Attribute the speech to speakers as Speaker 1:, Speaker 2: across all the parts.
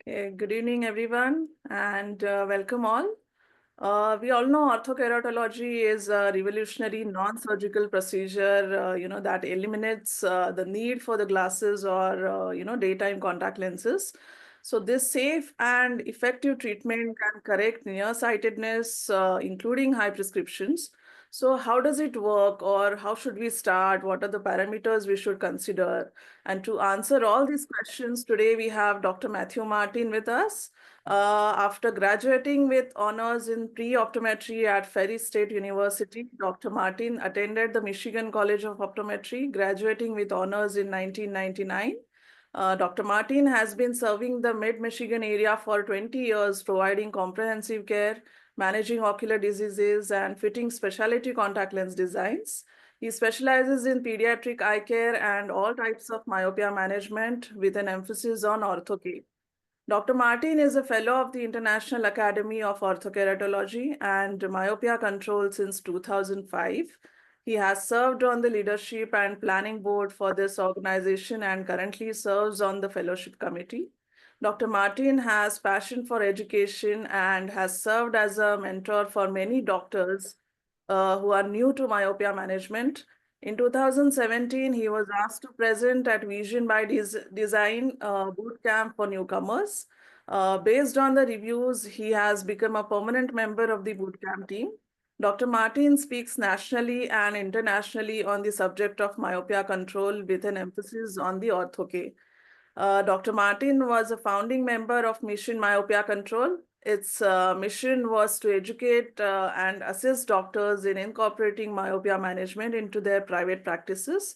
Speaker 1: Good evening, everyone, and welcome all. We all know orthokeratology is a revolutionary non-surgical procedure, that eliminates the need for the glasses or, daytime contact lenses. So this safe and effective treatment can correct nearsightedness, including high prescriptions. So how does it work, or how should we start? What are the parameters we should consider? And to answer all these questions, today we have Dr. Matthew Martin with us. After graduating with honors in pre-optometry at Ferry State University, Dr. Martin attended the Michigan College of Optometry, graduating with honors in 1999. Dr. Martin has been serving the Mid-Michigan area for 20 years, providing comprehensive care, managing ocular diseases, and fitting specialty contact lens designs. He specializes in pediatric eye care and all types of myopia management with an emphasis on ortho-K. Dr. Martin is a fellow of the International Academy of Orthokeratology and Myopia Control since 2005. He has served on the leadership and planning board for this organization and currently serves on the fellowship committee. Dr. Martin has passion for education and has served as a mentor for many doctors who are new to myopia management. In 2017, he was asked to present at Vision by Design boot camp for newcomers. Based on the reviews, he has become a permanent member of the boot camp team. Dr. Martin speaks nationally and internationally on the subject of myopia control with an emphasis on the ortho-K. Dr. Martin was a founding member of Mission Myopia Control. Its mission was to educate and assist doctors in incorporating myopia management into their private practices.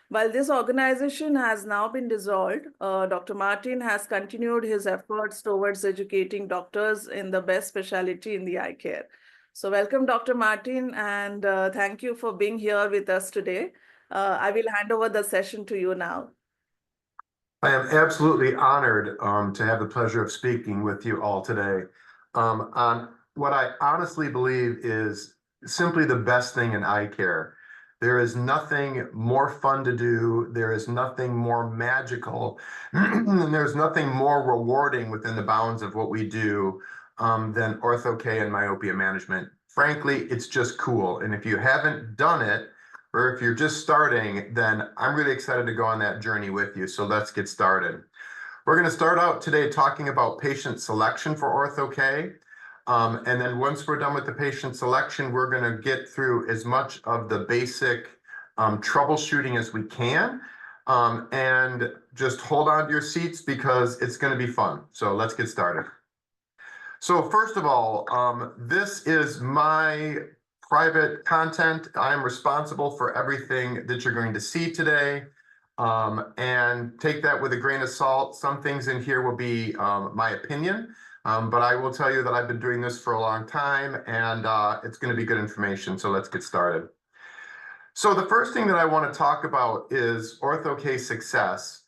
Speaker 1: While this organization has now been dissolved, Dr. Martin has continued his efforts towards educating doctors in the best specialty in the eye care. So welcome, Dr. Martin, and thank you for being here with us today. I will hand over the session to you now.
Speaker 2: I am absolutely honored to have the pleasure of speaking with you all today on what I honestly believe is simply the best thing in eye care. There is nothing more fun to do. There is nothing more magical, and there's nothing more rewarding within the bounds of what we do than ortho-K and myopia management. Frankly, it's just cool. And if you haven't done it, or if you're just starting, then I'm really excited to go on that journey with you. So let's get started. We're going to start out today talking about patient selection for ortho-K. And then once we're done with the patient selection, we're going to get through as much of the basic troubleshooting as we can. And just hold on to your seats because it's going to be fun. So let's get started. So first of all, this is my private content. I am responsible for everything that you're going to see today, and take that with a grain of salt. Some things in here will be my opinion, but I will tell you that I've been doing this for a long time, and it's going to be good information. So let's get started. So the first thing that I want to talk about is ortho-K success.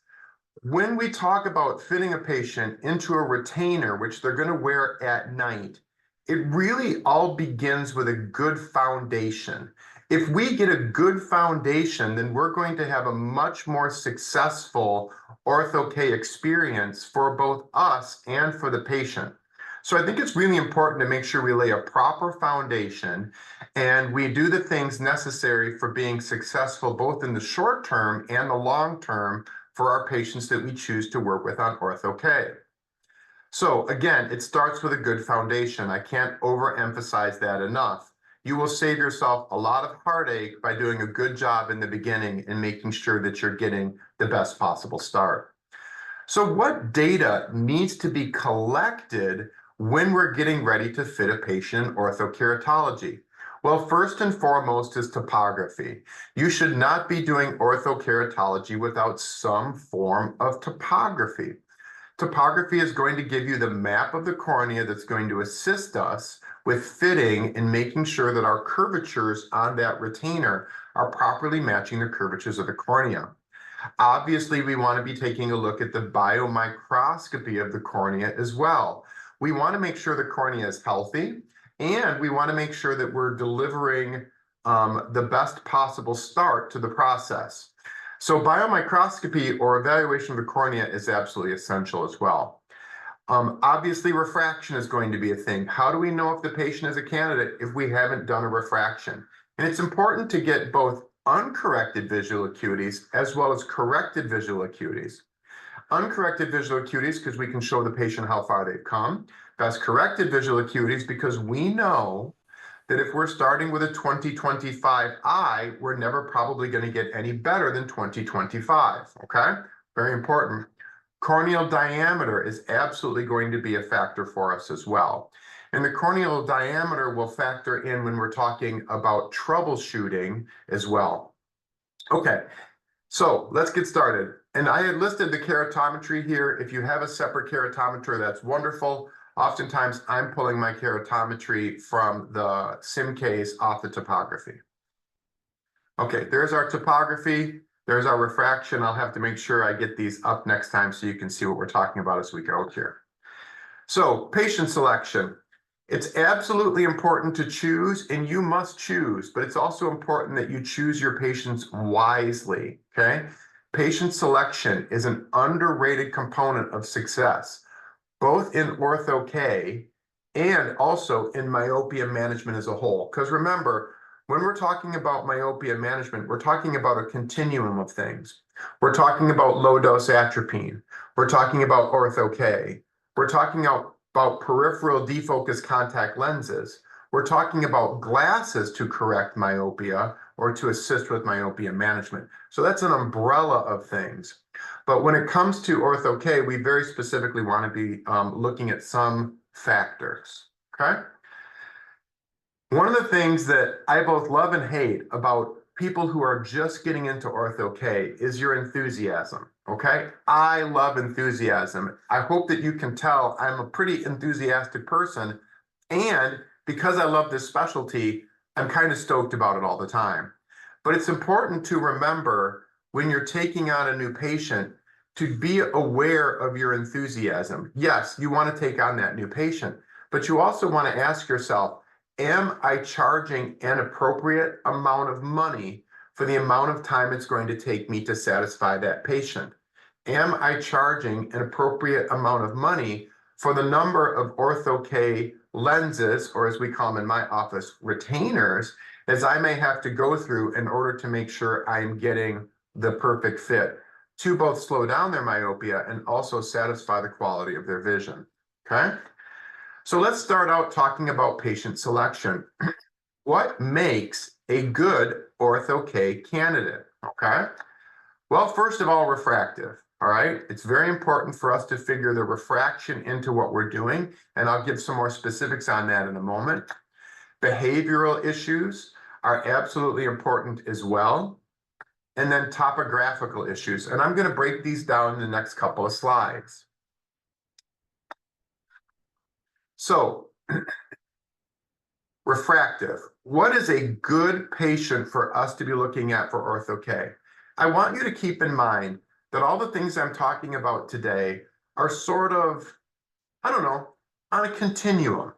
Speaker 2: When we talk about fitting a patient into a retainer, which they're going to wear at night, it really all begins with a good foundation. If we get a good foundation, then we're going to have a much more successful ortho-K experience for both us and for the patient. So I think it's really important to make sure we lay a proper foundation and we do the things necessary for being successful both in the short term and the long term for our patients that we choose to work with on ortho-K. So again, it starts with a good foundation. I can't overemphasize that enough. You will save yourself a lot of heartache by doing a good job in the beginning and making sure that you're getting the best possible start. So what data needs to be collected when we're getting ready to fit a patient in orthokeratology? Well, first and foremost is topography. You should not be doing orthokeratology without some form of topography. Topography is going to give you the map of the cornea that's going to assist us with fitting and making sure that our curvatures on that retainer are properly matching the curvatures of the cornea. Obviously, we want to be taking a look at the biomicroscopy of the cornea as well. We want to make sure the cornea is healthy, and we want to make sure that we're delivering the best possible start to the process. So biomicroscopy or evaluation of the cornea is absolutely essential as well. Obviously, refraction is going to be a thing. How do we know if the patient is a candidate if we haven't done a refraction? And it's important to get both uncorrected visual acuities as well as corrected visual acuities. Uncorrected visual acuities because we can show the patient how far they've come. Best corrected visual acuities because we know that if we're starting with a 20/25 eye, we're never probably going to get any better than 20/25, okay? Very important. Corneal diameter is absolutely going to be a factor for us as well. And the corneal diameter will factor in when we're talking about troubleshooting as well. Okay, so let's get started. And I had listed the keratometry here. If you have a separate keratometer, that's wonderful. Oftentimes, I'm pulling my keratometry from the SIM case off the topography. Okay, there's our topography. There's our refraction. I'll have to make sure I get these up next time so you can see what we're talking about as we go here. So, patient selection. It's absolutely important to choose, and you must choose, but it's also important that you choose your patients wisely, okay? Patient selection is an underrated component of success, both in ortho-K and also in myopia management as a whole. Because remember, when we're talking about myopia management, we're talking about a continuum of things. We're talking about low-dose atropine. We're talking about ortho-K. We're talking about peripheral defocus contact lenses. We're talking about glasses to correct myopia or to assist with myopia management. So that's an umbrella of things. But when it comes to ortho-K, we very specifically want to be looking at some factors, okay? One of the things that I both love and hate about people who are just getting into ortho-K is your enthusiasm, okay? I love enthusiasm. I hope that you can tell I'm a pretty enthusiastic person, and because I love this specialty, I'm kind of stoked about it all the time. But it's important to remember when you're taking on a new patient to be aware of your enthusiasm. Yes, you want to take on that new patient, but you also want to ask yourself, am I charging an appropriate amount of money for the amount of time it's going to take me to satisfy that patient? Am I charging an appropriate amount of money for the number of ortho-K lenses, or as we call them in my office, retainers, as I may have to go through in order to make sure I'm getting the perfect fit to both slow down their myopia and also satisfy the quality of their vision, okay? So let's start out talking about patient selection. What makes a good ortho-K candidate, okay? Well, first of all, refractive, all right? It's very important for us to figure the refraction into what we're doing, and I'll give some more specifics on that in a moment. Behavioral issues are absolutely important as well. And then topographical issues. And I'm going to break these down in the next couple of slides. So, refractive. What is a good patient for us to be looking at for ortho-K? I want you to keep in mind that all the things I'm talking about today are sort of, I don't know, on a continuum.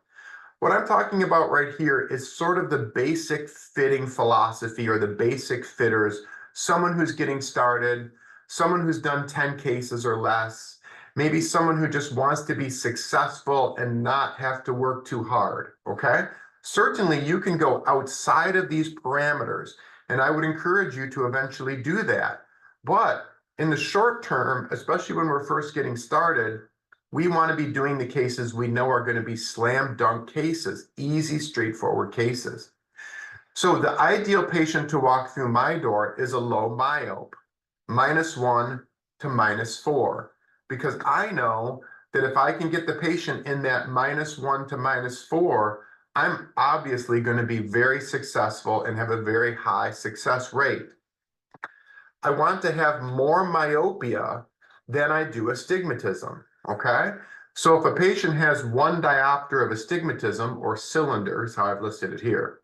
Speaker 2: What I'm talking about right here is sort of the basic fitting philosophy or the basic fitters, someone who's getting started, someone who's done 10 cases or less, maybe someone who just wants to be successful and not have to work too hard, okay? Certainly you can go outside of these parameters, and I would encourage you to eventually do that. But in the short term, especially when we're first getting started, we want to be doing the cases we know are going to be slam dunk cases, easy, straightforward cases. So the ideal patient to walk through my door is a low myope, -1 to -4, because I know that if I can get the patient in that -1 to -4, I'm obviously going to be very successful and have a very high success rate. I want to have more myopia than I do astigmatism, okay? So if a patient has 1 diopter of astigmatism, or cylinders, how I've listed it here,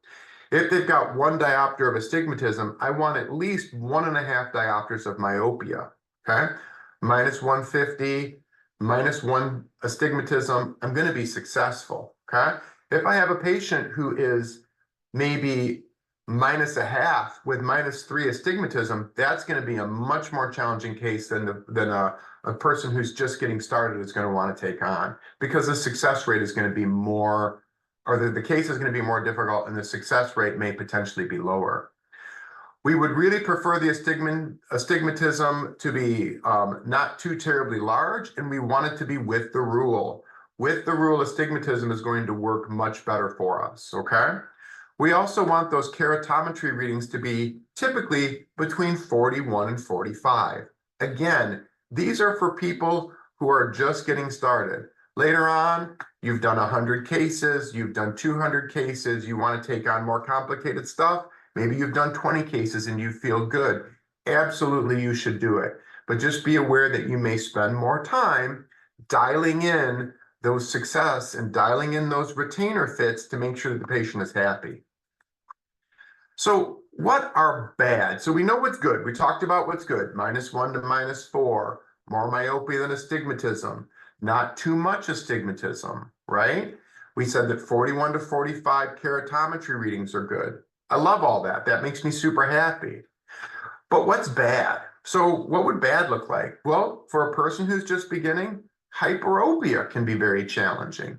Speaker 2: if they've got 1 diopter of astigmatism, I want at least 1.5 diopters of myopia, okay? -150, -1 astigmatism, I'm going to be successful, okay? If I have a patient who is maybe minus a half with -3 astigmatism, that's going to be a much more challenging case than a person who's just getting started is going to want to take on, because the success rate is going to be more, or the case is going to be more difficult, and the success rate may potentially be lower. We would really prefer the astigmatism to be not too terribly large, and we want it to be with the rule. With the rule, astigmatism is going to work much better for us, okay? We also want those keratometry readings to be typically between 41 and 45. Again, these are for people who are just getting started. Later on, you've done 100 cases, you've done 200 cases, you want to take on more complicated stuff. Maybe you've done 20 cases and you feel good. Absolutely, you should do it. But just be aware that you may spend more time dialing in those success and dialing in those retainer fits to make sure that the patient is happy. So what are bad? So we know what's good. We talked about what's good, -1 to -4, more myopia than astigmatism, not too much astigmatism, right? We said that 41 to 45 keratometry readings are good. I love all that. That makes me super happy. But what's bad? So what would bad look like? Well, for a person who's just beginning, hyperopia can be very challenging.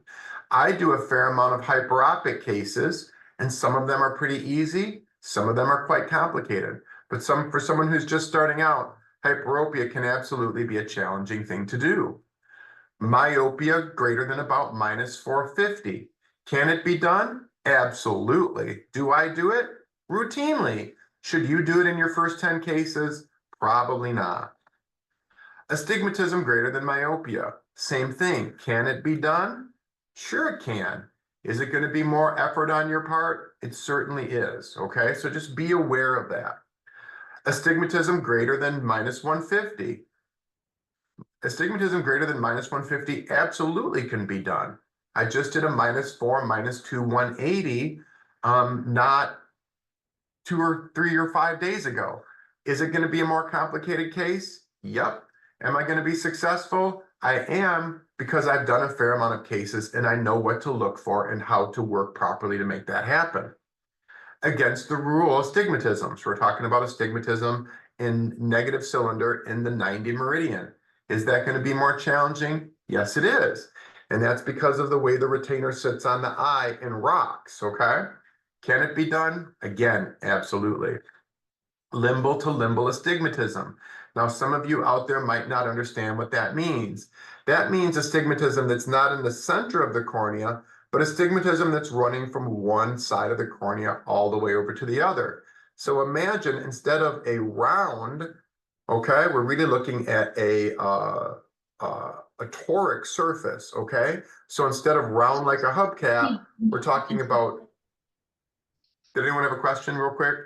Speaker 2: I do a fair amount of hyperopic cases, and some of them are pretty easy. Some of them are quite complicated. But for someone who's just starting out, hyperopia can absolutely be a challenging thing to do. Myopia greater than about -450. Can it be done? Absolutely. Do I do it? Routinely. Should you do it in your first 10 cases? Probably not. Astigmatism greater than myopia. Same thing. Can it be done? Sure it can. Is it going to be more effort on your part? It certainly is. Okay, so just be aware of that. Astigmatism greater than -150. Astigmatism greater than -150 absolutely can be done. I just did a -4, -2, 180, not 2 or 3 or 5 days ago. Is it going to be a more complicated case? Yep. Am I going to be successful? I am, because I've done a fair amount of cases and I know what to look for and how to work properly to make that happen. Against the rule, astigmatism. So we're talking about astigmatism in negative cylinder in the 90 meridian. Is that going to be more challenging? Yes, it is. And that's because of the way the retainer sits on the eye and rocks, okay? Can it be done? Again, absolutely. Limbal to limbal astigmatism. Now, some of you out there might not understand what that means. That means astigmatism that's not in the center of the cornea, but astigmatism that's running from one side of the cornea all the way over to the other. So imagine, instead of a round, okay, we're really looking at a toric surface, okay? So instead of round like a hubcap, we're talking about, did anyone have a question real quick?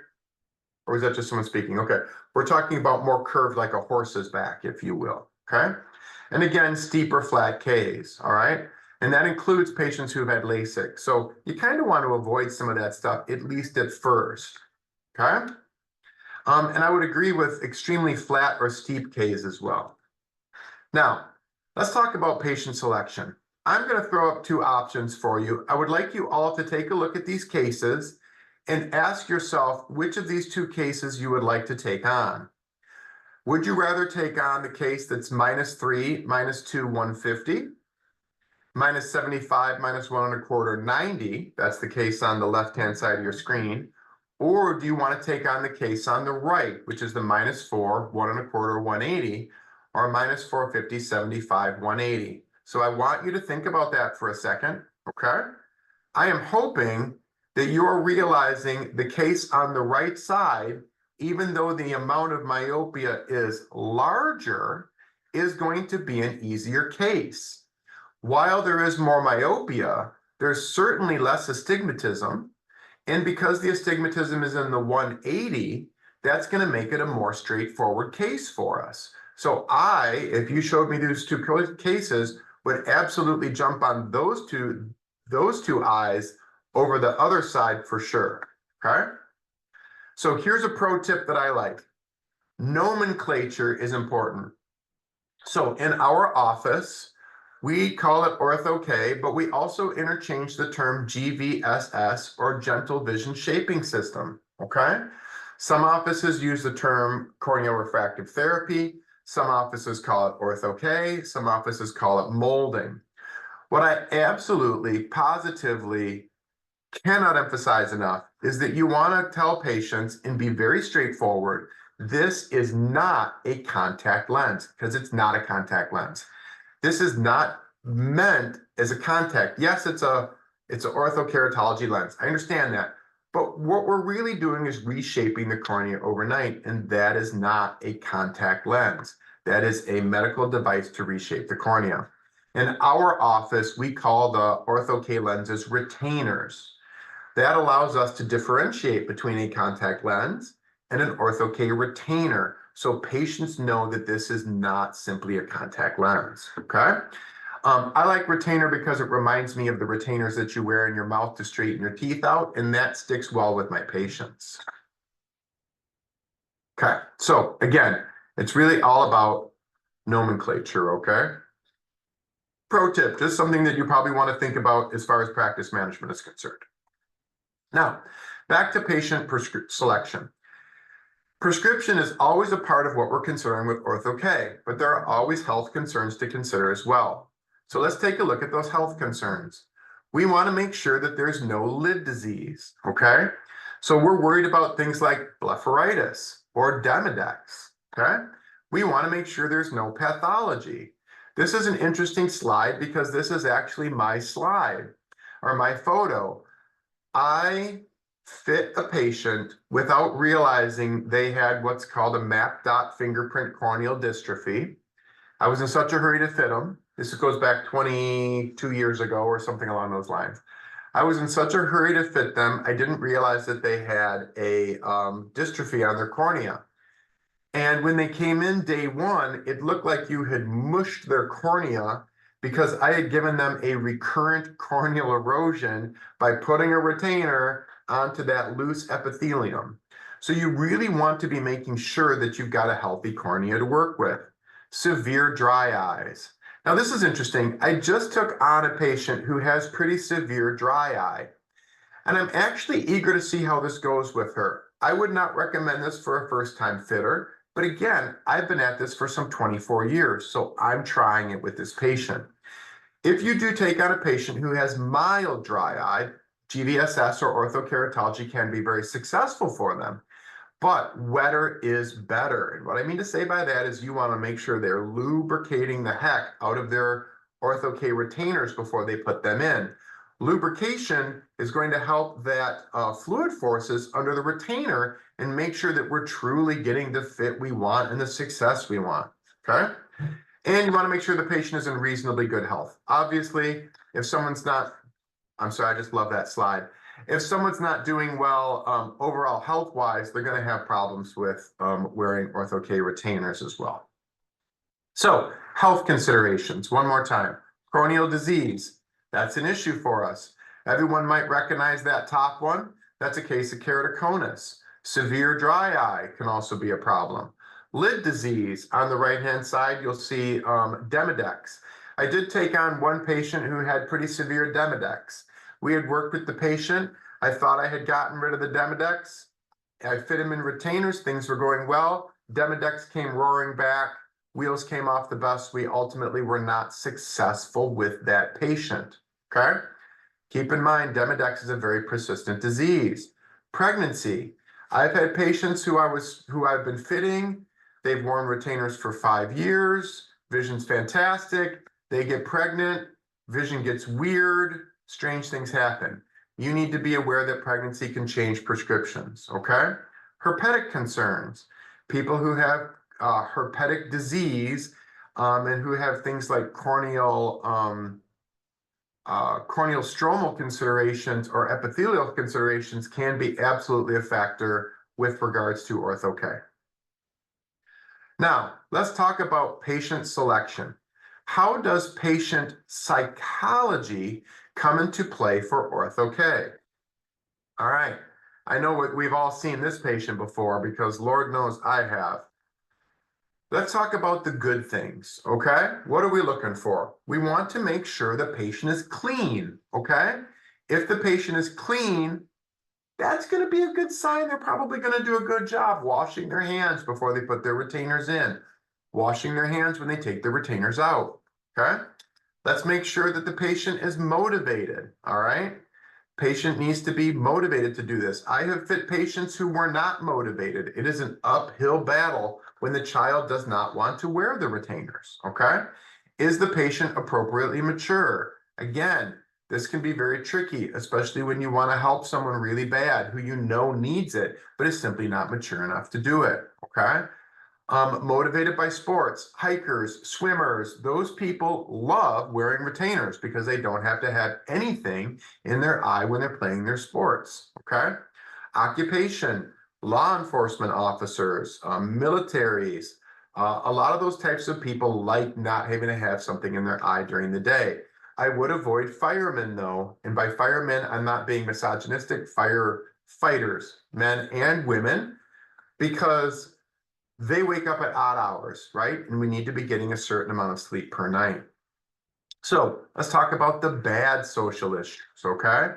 Speaker 2: Or is that just someone speaking? Okay, we're talking about more curved like a horse's back, if you will, okay? And again, steeper flat Ks, all right? And that includes patients who have had LASIK. So you kind of want to avoid some of that stuff, at least at first, okay? And I would agree with extremely flat or steep Ks as well. Now, let's talk about patient selection. I'm going to throw up 2 options for you. I would like you all to take a look at these cases and ask yourself which of these 2 cases you would like to take on. Would you rather take on the case that's -3, -2, 150, -75, -1 1/4, 90? That's the case on the left-hand side of your screen. Or do you want to take on the case on the right, which is the -4, 1 1/4, 180, or -450, 75, 180? So I want you to think about that for a second, okay? I am hoping that you're realizing the case on the right side, even though the amount of myopia is larger, is going to be an easier case. While there is more myopia, there's certainly less astigmatism. And because the astigmatism is in the 180, that's going to make it a more straightforward case for us. So if you showed me those 2 cases, would absolutely jump on those two eyes over the other side for sure, okay? So here's a pro tip that I like. Nomenclature is important. So in our office, we call it Ortho-K, but we also interchange the term GVSS, or Gentle Vision Shaping System. okay? Some offices use the term corneal refractive therapy. Some offices call it ortho-K. Some offices call it molding. What I absolutely, positively cannot emphasize enough is that you want to tell patients and be very straightforward, this is not a contact lens, because it's not a contact lens. This is not meant as a contact. Yes, it's an orthokeratology lens. I understand that. But what we're really doing is reshaping the cornea overnight, and that is not a contact lens. That is a medical device to reshape the cornea. In our office, we call the ortho-K lenses retainers. That allows us to differentiate between a contact lens and an ortho-K retainer, so patients know that this is not simply a contact lens, okay? I like retainer because it reminds me of the retainers that you wear in your mouth to straighten your teeth out, and that sticks well with my patients. Okay, so again, it's really all about nomenclature, okay? Pro tip, just something that you probably want to think about as far as practice management is concerned. Now, back to patient selection. Prescription is always a part of what we're considering with ortho-K, but there are always health concerns to consider as well. So let's take a look at those health concerns. We want to make sure that there's no lid disease, okay? So we're worried about things like blepharitis or Demodex, okay? We want to make sure there's no pathology. This is an interesting slide because this is actually my slide or my photo. I fit a patient without realizing they had what's called a MAP dot fingerprint corneal dystrophy. I was in such a hurry to fit them. This goes back 22 years ago or something along those lines. I was in such a hurry to fit them, I didn't realize that they had a dystrophy on their cornea. And when they came in day one, it looked like you had mushed their cornea because I had given them a recurrent corneal erosion by putting a retainer onto that loose epithelium. So you really want to be making sure that you've got a healthy cornea to work with. Severe dry eyes. Now this is interesting. I just took on a patient who has pretty severe dry eye, and I'm actually eager to see how this goes with her. I would not recommend this for a first-time fitter, but again, I've been at this for some 24 years, so I'm trying it with this patient. If you do take on a patient who has mild dry eye, GVSS or orthokeratology can be very successful for them, but wetter is better. And what I mean to say by that is you want to make sure they're lubricating the heck out of their ortho-K retainers before they put them in. Lubrication is going to help that fluid forces under the retainer and make sure that we're truly getting the fit we want and the success we want, okay? And you want to make sure the patient is in reasonably good health. Obviously, if someone's not, I'm sorry, I just love that slide. If someone's not doing well overall health-wise, they're going to have problems with wearing ortho-K retainers as well. So, health considerations, one more time. Corneal disease, that's an issue for us. Everyone might recognize that top one. That's a case of keratoconus. Severe dry eye can also be a problem. Lid disease, on the right-hand side, you'll see Demodex. I did take on one patient who had pretty severe Demodex. We had worked with the patient. I thought I had gotten rid of the Demodex. I fit him in retainers. Things were going well. Demodex came roaring back. Wheels came off the bus. We ultimately were not successful with that patient, okay? Keep in mind, Demodex is a very persistent disease. Pregnancy. I've had patients who I've been fitting. They've worn retainers for 5 years. Vision's fantastic. They get pregnant. Vision gets weird. Strange things happen. You need to be aware that pregnancy can change prescriptions, okay? Herpetic concerns. People who have herpetic disease and who have things like corneal stromal considerations or epithelial considerations can be absolutely a factor with regards to ortho-K. Now, let's talk about patient selection. How does patient psychology come into play for ortho-K? All right, I know we've all seen this patient before because Lord knows I have. Let's talk about the good things, okay? What are we looking for? We want to make sure the patient is clean, okay? If the patient is clean, that's going to be a good sign. They're probably going to do a good job washing their hands before they put their retainers in, washing their hands when they take the retainers out. Okay. Let's make sure that the patient is motivated. All right. Patient needs to be motivated to do this. I have fit patients who were not motivated. It is an uphill battle when the child does not want to wear the retainers. Okay. Is the patient appropriately mature? Again, this can be very tricky, especially when you want to help someone really bad who you know needs it, but is simply not mature enough to do it. Okay. Motivated by sports, hikers, swimmers, those people love wearing retainers because they don't have to have anything in their eye when they're playing their sports. Okay. Occupation, law enforcement officers, militaries, a lot of those types of people like not having to have something in their eye during the day. I would avoid firemen though, and by firemen, I'm not being misogynistic, firefighters, men and women, because they wake up at odd hours, right? And we need to be getting a certain amount of sleep per night. So let's talk about the bad social issues, okay?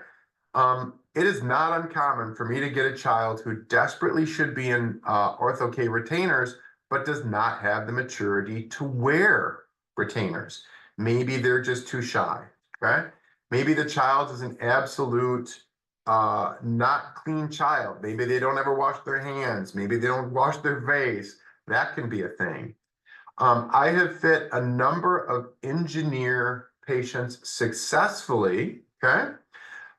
Speaker 2: It is not uncommon for me to get a child who desperately should be in Ortho-K retainers, but does not have the maturity to wear retainers. Maybe they're just too shy, okay? Maybe the child is an absolute not clean child. Maybe they don't ever wash their hands. Maybe they don't wash their face. That can be a thing. I have fit a number of engineer patients successfully, okay?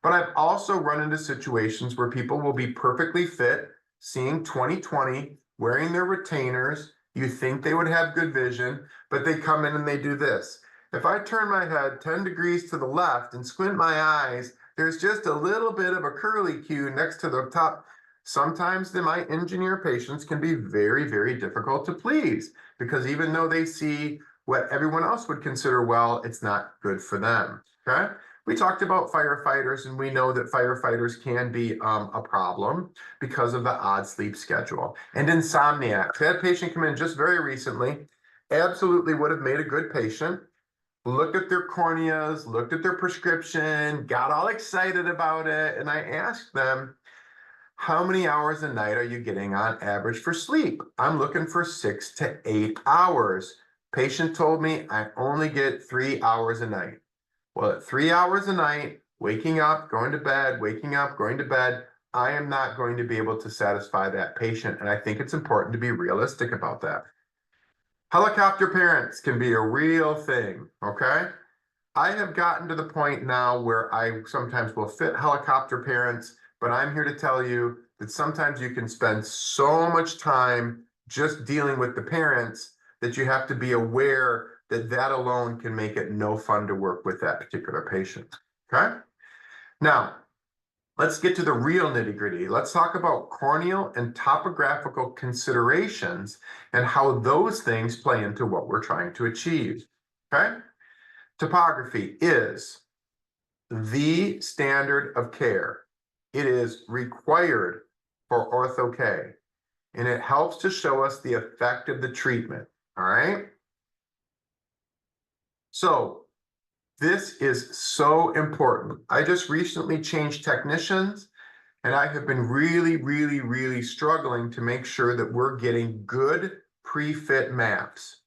Speaker 2: But I've also run into situations where people will be perfectly fit, seeing 20/20, wearing their retainers. You think they would have good vision, but they come in and they do this. If I turn my head 10 degrees to the left and squint my eyes, there's just a little bit of a curlicue next to the top. Sometimes my engineer patients can be very, very difficult to please because even though they see what everyone else would consider well, it's not good for them. Okay. We talked about firefighters, and we know that firefighters can be a problem because of the odd sleep schedule. And insomniacs. I had a patient come in just very recently, absolutely would have made a good patient. Looked at their corneas, looked at their prescription, got all excited about it. And I asked them, how many hours a night are you getting on average for sleep? I'm looking for 6 to 8 hours. Patient told me I only get 3 hours a night. Well, at 3 hours a night, waking up, going to bed, waking up, going to bed, I am not going to be able to satisfy that patient. And I think it's important to be realistic about that. Helicopter parents can be a real thing, okay? I have gotten to the point now where I sometimes will fit helicopter parents, but I'm here to tell you that sometimes you can spend so much time just dealing with the parents that you have to be aware that that alone can make it no fun to work with that particular patient. Okay. Now, let's get to the real nitty-gritty. Let's talk about corneal and topographical considerations and how those things play into what we're trying to achieve. Okay. Topography is the standard of care. It is required for Ortho-K, and it helps to show us the effect of the treatment. All right. So this is so important. I just recently changed technicians, and I have been really, really, really struggling to make sure that we're getting good pre-fit maps.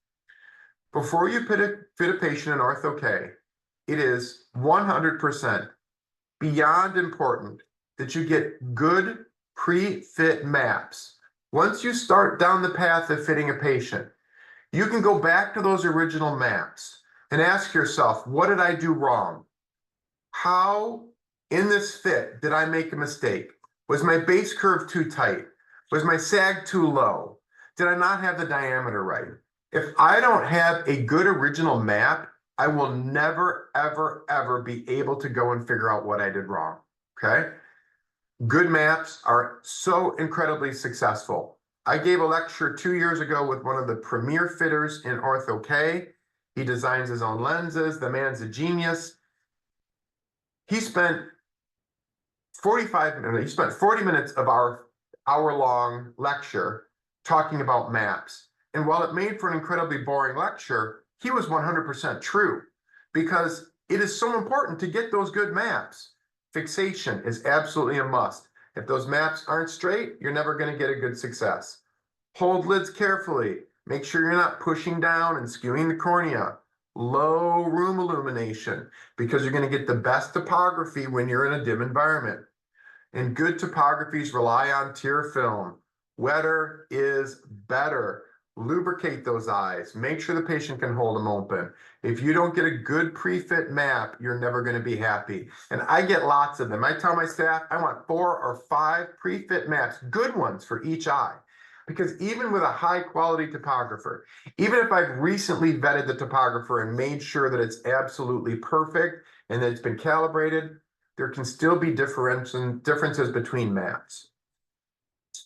Speaker 2: Before you fit a patient in Ortho-K, it is 100% beyond important that you get good pre-fit maps. Once you start down the path of fitting a patient, you can go back to those original maps and ask yourself, what did I do wrong? How in this fit did I make a mistake? Was my base curve too tight? Was my sag too low? Did I not have the diameter right? If I don't have a good original map, I will never, ever, ever be able to go and figure out what I did wrong, okay? Good maps are so incredibly successful. I gave a lecture 2 years ago with one of the premier fitters in Ortho-K. He designs his own lenses. The man's a genius. He spent 40 minutes of our hour-long lecture talking about maps. And while it made for an incredibly boring lecture, he was 100% true because it is so important to get those good maps. Fixation is absolutely a must. If those maps aren't straight, you're never going to get a good success. Hold lids carefully. Make sure you're not pushing down and skewing the cornea. Low room illumination, because you're going to get the best topography when you're in a dim environment. And good topographies rely on tear film. Wetter is better. Lubricate those eyes. Make sure the patient can hold them open. If you don't get a good pre-fit map, you're never going to be happy. And I get lots of them. I tell my staff, I want 4 or 5 pre-fit maps, good ones for each eye. Because even with a high quality topographer, even if I've recently vetted the topographer and made sure that it's absolutely perfect and that it's been calibrated, there can still be differences between maps.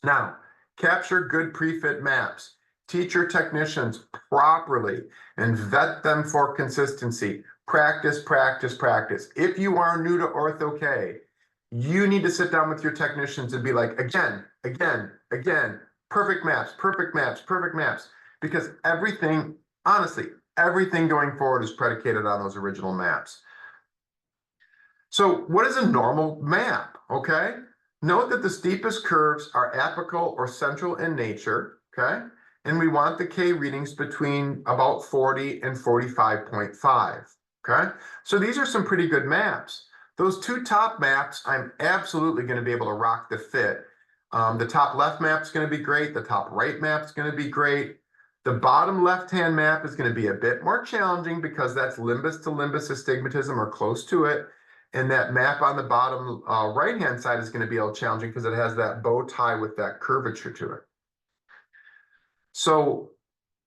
Speaker 2: Now, capture good pre-fit maps. Teach your technicians properly and vet them for consistency. Practice, practice, practice. If you are new to Ortho-K, you need to sit down with your technicians and be like, again, again, again, perfect maps, perfect maps, perfect maps. Because everything, honestly, everything going forward is predicated on those original maps. So what is a normal map, okay? Note that the steepest curves are apical or central in nature, okay? And we want the K readings between about 40 and 45.5, okay? So these are some pretty good maps. Those 2 top maps, I'm absolutely going to be able to rock the fit. The top left map is going to be great. The top right map is going to be great. The bottom left-hand map is going to be a bit more challenging because that's limbus to limbus astigmatism or close to it. And that map on the bottom right-hand side is going to be a little challenging because it has that bow tie with that curvature to it. So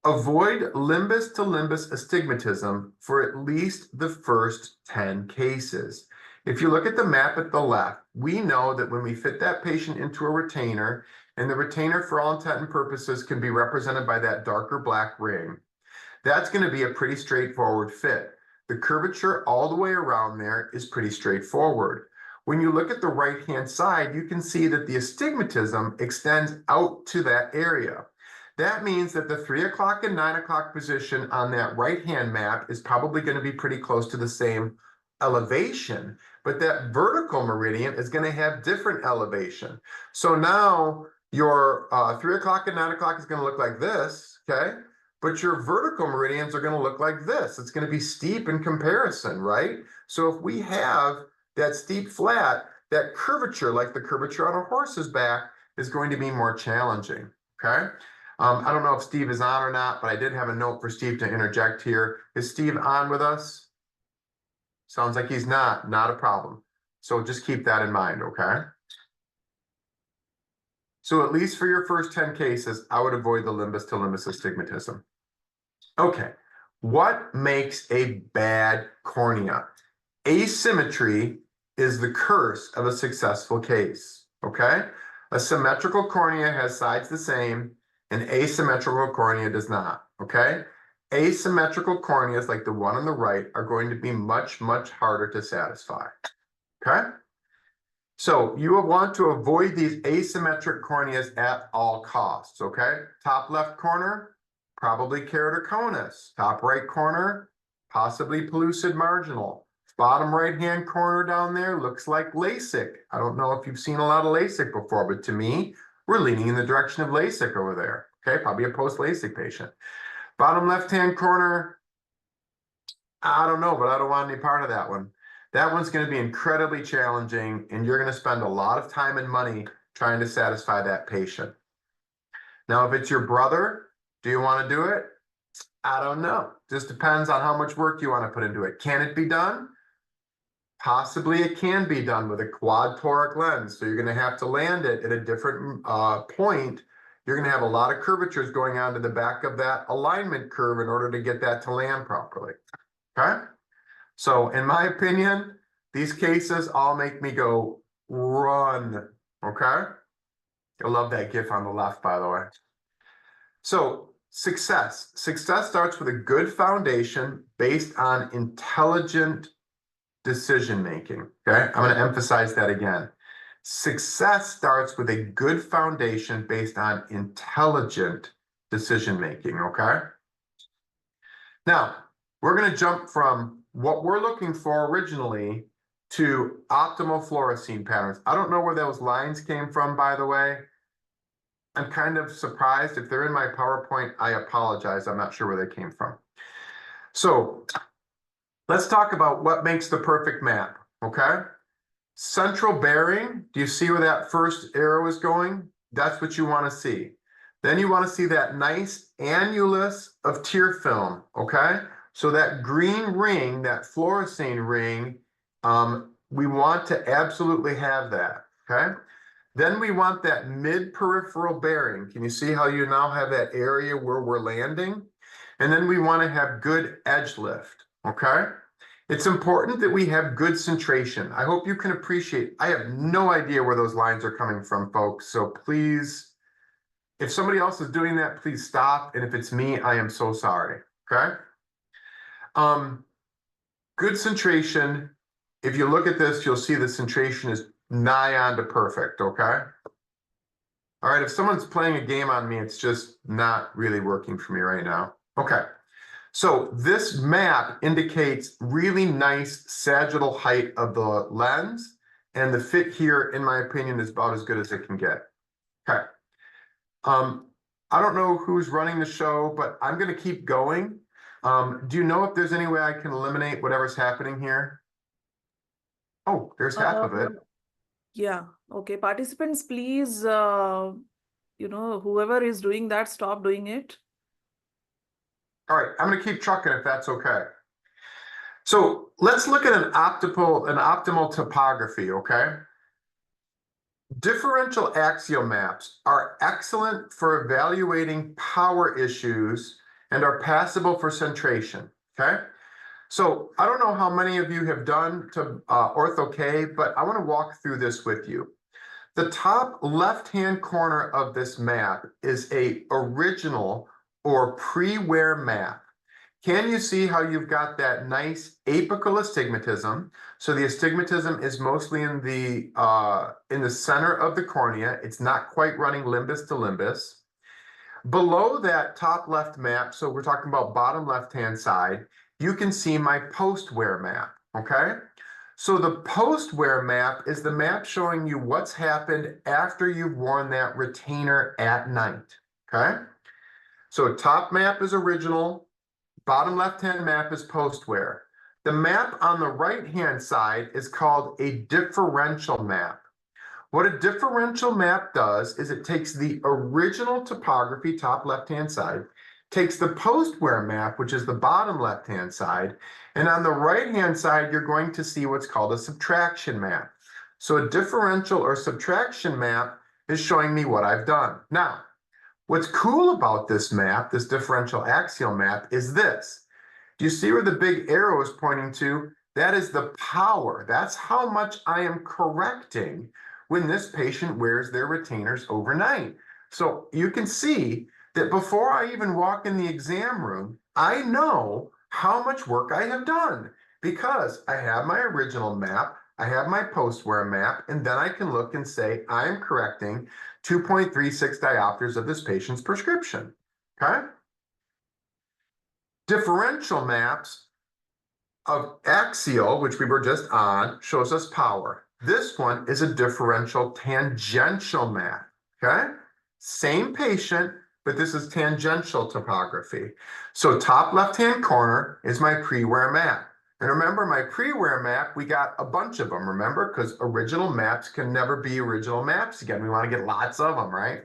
Speaker 2: avoid limbus to limbus astigmatism for at least the first 10 cases. If you look at the map at the left, we know that when we fit that patient into a retainer, and the retainer for all intent and purposes can be represented by that darker black ring, that's going to be a pretty straightforward fit. The curvature all the way around there is pretty straightforward. When you look at the right-hand side, you can see that the astigmatism extends out to that area. That means that the 3 o'clock and 9 o'clock position on that right-hand map is probably going to be pretty close to the same elevation, but that vertical meridian is going to have different elevation. So now your 3 o'clock and 9 o'clock is going to look like this, okay? But your vertical meridians are going to look like this. It's going to be steep in comparison, right? So if we have that steep flat, that curvature, like the curvature on a horse's back, is going to be more challenging, okay? I don't know if Steve is on or not, but I did have a note for Steve to interject here. Is Steve on with us? Sounds like he's not a problem. So just keep that in mind, okay? So at least for your first 10 cases, I would avoid the limbus to limbus astigmatism. Okay, what makes a bad cornea? Asymmetry is the curse of a successful case, okay? A symmetrical cornea has sides the same, an asymmetrical cornea does not, okay? Asymmetrical corneas like the one on the right are going to be much, much harder to satisfy, okay? So you will want to avoid these asymmetric corneas at all costs, okay? Top left corner, probably keratoconus. Top right corner, possibly pellucid marginal. Bottom right-hand corner down there looks like LASIK. I don't know if you've seen a lot of LASIK before, but to me, we're leaning in the direction of LASIK over there. Okay, probably a post-LASIK patient. Bottom left-hand corner, I don't know, but I don't want any part of that one. That one's going to be incredibly challenging, and you're going to spend a lot of time and money trying to satisfy that patient. Now, if it's your brother, do you want to do it? I don't know. Just depends on how much work you want to put into it. Can it be done? Possibly it can be done with a quad toric lens. So you're going to have to land it at a different point. You're going to have a lot of curvatures going on to the back of that alignment curve in order to get that to land properly. Okay? So in my opinion, these cases all make me go, run. Okay? I love that GIF on the left, by the way. So success. Success starts with a good foundation based on intelligent decision-making, okay? I'm going to emphasize that again. Success starts with a good foundation based on intelligent decision-making, okay? Now, we're going to jump from what we're looking for originally to optimal fluorescein patterns. I don't know where those lines came from, by the way. I'm kind of surprised. If they're in my PowerPoint, I apologize. I'm not sure where they came from. So let's talk about what makes the perfect map, okay? Central bearing, do you see where that first arrow is going? That's what you want to see. Then you want to see that nice annulus of tear film, okay? So that green ring, that fluorescein ring, we want to absolutely have that, okay? Then we want that mid-peripheral bearing. Can you see how you now have that area where we're landing? And then we want to have good edge lift, okay? It's important that we have good centration. I hope you can appreciate, I have no idea where those lines are coming from, folks. So please, if somebody else is doing that, please stop. And if it's me, I am so sorry, okay? Good centration. If you look at this, you'll see the centration is nigh on to perfect, okay? All right, if someone's playing a game on me, it's just not really working for me right now. Okay, so this map indicates really nice sagittal height of the lens, and the fit here, in my opinion, is about as good as it can get. Okay. I don't know who's running the show, but I'm going to keep going. Do you know if there's any way I can eliminate whatever's happening here? Oh, there's half of it.
Speaker 1: Yeah. Okay. Participants, please, whoever is doing that, stop doing it.
Speaker 2: All right, I'm going to keep trucking if that's okay. So let's look at an optimal topography, okay? Differential axial maps are excellent for evaluating power issues and are passable for centration, okay? So I don't know how many of you have done to Ortho-K, but I want to walk through this with you. The top left-hand corner of this map is a original or pre-wear map. Can you see how you've got that nice apical astigmatism? So the astigmatism is mostly in the center of the cornea. It's not quite running limbus to limbus. Below that top left map, so we're talking about bottom left-hand side, you can see my post-wear map, okay? So the post-wear map is the map showing you what's happened after you've worn that retainer at night, okay? So top map is original, bottom left-hand map is post-wear. The map on the right-hand side is called a differential map. What a differential map does is it takes the original topography, top left-hand side, takes the post-wear map, which is the bottom left-hand side, and on the right-hand side, you're going to see what's called a subtraction map. So a differential or subtraction map is showing me what I've done. Now, what's cool about this map, this differential axial map, is this. Do you see where the big arrow is pointing to? That is the power. That's how much I am correcting when this patient wears their retainers overnight. So you can see that before I even walk in the exam room, I know how much work I have done because I have my original map, I have my post-wear map, and then I can look and say, I am correcting 2.36 diopters of this patient's prescription, okay? Differential maps of axial, which we were just on, shows us power. This one is a differential tangential map, okay? Same patient, but this is tangential topography. So top left-hand corner is my pre-wear map. And remember, my pre-wear map, we got a bunch of them, remember? Because original maps can never be original maps again. We want to get lots of them, right?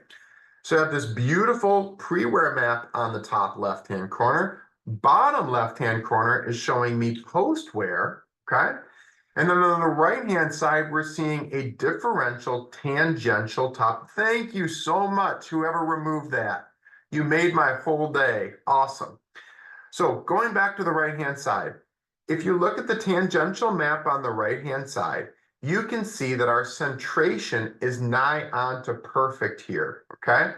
Speaker 2: So I have this beautiful pre-wear map on the top left-hand corner. Bottom left-hand corner is showing me post-wear, okay? And then on the right-hand side, we're seeing a differential tangential top. Thank you so much, whoever removed that. You made my whole day. Awesome. So going back to the right-hand side, if you look at the tangential map on the right-hand side, you can see that our centration is nigh on to perfect here, okay?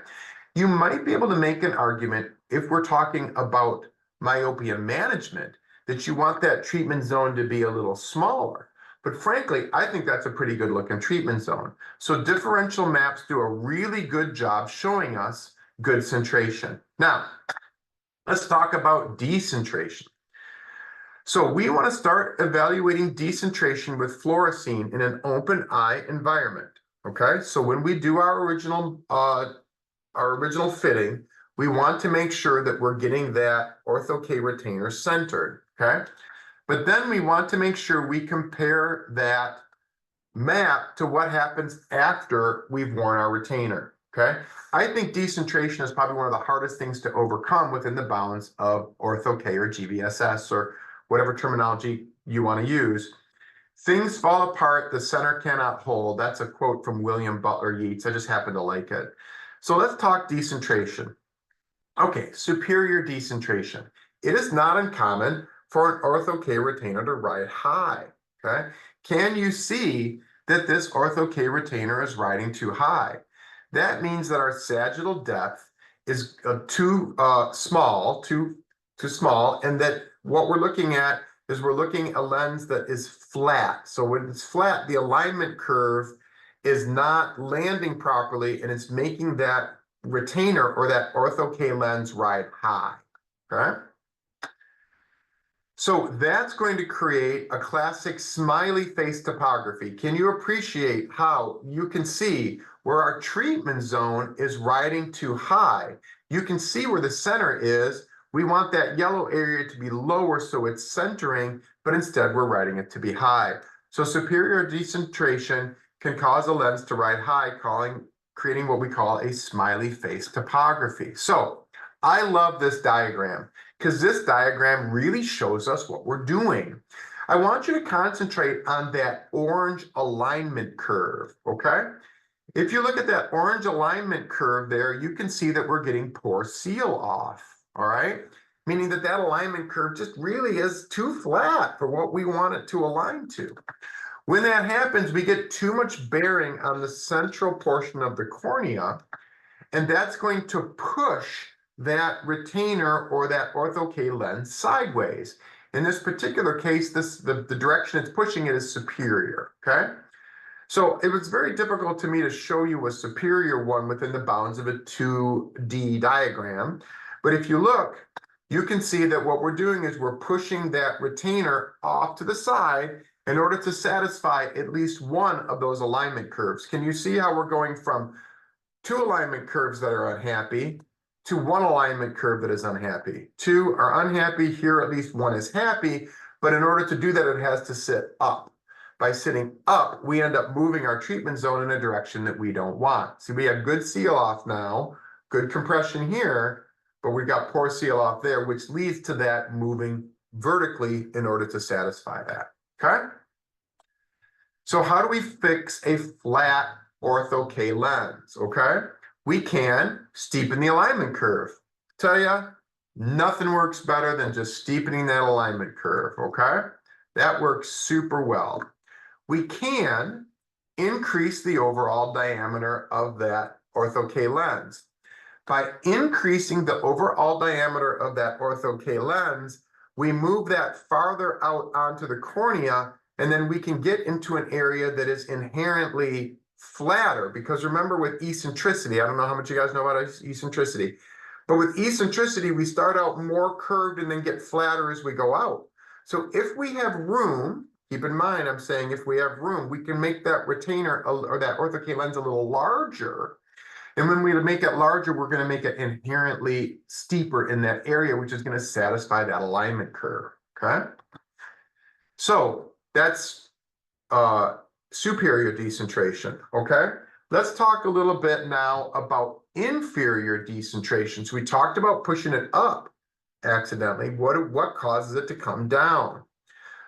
Speaker 2: You might be able to make an argument if we're talking about myopia management that you want that treatment zone to be a little smaller. But frankly, I think that's a pretty good looking treatment zone. So differential maps do a really good job showing us good centration. Now, let's talk about decentration. So we want to start evaluating decentration with fluorescein in an open eye environment. Okay, so when we do our original fitting, we want to make sure that we're getting that ortho-K retainer centered. Okay, but then we want to make sure we compare that map to what happens after we've worn our retainer. Okay, I think decentration is probably one of the hardest things to overcome within the bounds of ortho-K or GBSS or whatever terminology you want to use. Things fall apart, the center cannot hold. That's a quote from William Butler Yeats. I just happen to like it. So let's talk decentration. Okay, superior decentration. It is not uncommon for an ortho-K retainer to ride high. Okay, can you see that this ortho-K retainer is riding too high? That means that our sagittal depth is too small, too small, and that what we're looking at is we're looking at a lens that is flat. So when it's flat, the alignment curve is not landing properly, and it's making that retainer or that ortho-K lens ride high. Okay. So that's going to create a classic smiley face topography. Can you appreciate how you can see where our treatment zone is riding too high? You can see where the center is. We want that yellow area to be lower so it's centering, but instead we're riding it to be high. So superior decentration can cause a lens to ride high, creating what we call a smiley face topography. So I love this diagram because this diagram really shows us what we're doing. I want you to concentrate on that orange alignment curve, okay? If you look at that orange alignment curve there, you can see that we're getting poor seal off, all right? Meaning that that alignment curve just really is too flat for what we want it to align to. When that happens, we get too much bearing on the central portion of the cornea, and that's going to push that retainer or that ortho-K lens sideways. In this particular case, the direction it's pushing it is superior, okay? So it was very difficult to me to show you a superior one within the bounds of a 2D diagram. But if you look, you can see that what we're doing is we're pushing that retainer off to the side in order to satisfy at least one of those alignment curves. Can you see how we're going from two alignment curves that are unhappy to one alignment curve that is unhappy? Two are unhappy, here at least one is happy, but in order to do that, it has to sit up. By sitting up, we end up moving our treatment zone in a direction that we don't want. See, we have good seal off now, good compression here, but we've got poor seal off there, which leads to that moving vertically in order to satisfy that, okay? So how do we fix a flat ortho-K lens, okay? We can steepen the alignment curve. Tell you, nothing works better than just steepening that alignment curve, okay? That works super well. We can increase the overall diameter of that ortho-K lens. By increasing the overall diameter of that ortho-K lens, we move that farther out onto the cornea, and then we can get into an area that is inherently flatter. Because remember, with eccentricity, I don't know how much you guys know about eccentricity, but with eccentricity, we start out more curved and then get flatter as we go out. So if we have room, keep in mind, I'm saying if we have room, we can make that retainer or that ortho-K lens a little larger. And when we make it larger, we're going to make it inherently steeper in that area, which is going to satisfy that alignment curve, okay? So that's superior decentration, okay? Let's talk a little bit now about inferior decentration. So we talked about pushing it up accidentally. What causes it to come down?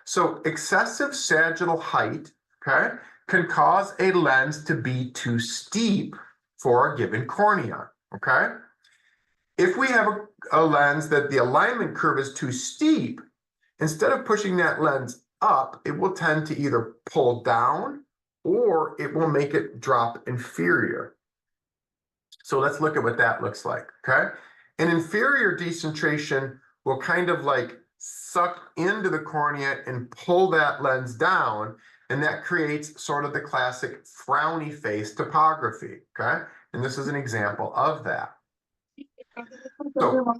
Speaker 2: So excessive sagittal height, okay, can cause a lens to be too steep for a given cornea, okay? If we have a lens that the alignment curve is too steep, instead of pushing that lens up, it will tend to either pull down or it will make it drop inferior. So let's look at what that looks like, okay? An inferior decentration will kind of like suck into the cornea and pull that lens down, and that creates sort of the classic frowny face topography, okay? And this is an example of that. So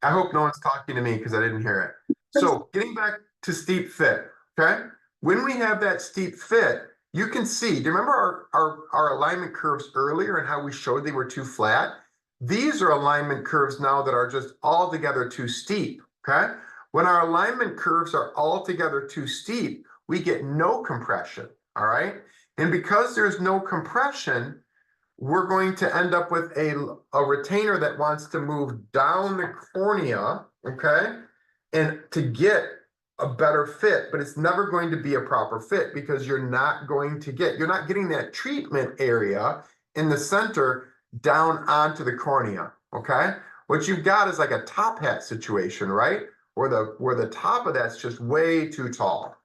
Speaker 2: I hope no one's talking to me because I didn't hear it. So getting back to steep fit, okay? When we have that steep fit, you can see, do you remember our alignment curves earlier and how we showed they were too flat? These are alignment curves now that are just altogether too steep, okay? When our alignment curves are altogether too steep, we get no compression, all right? And because there's no compression, we're going to end up with a retainer that wants to move down the cornea, okay, and to get a better fit, but it's never going to be a proper fit because you're not getting that treatment area in the center down onto the cornea, okay? What you've got is like a top hat situation, right? Where the top of that's just way too tall.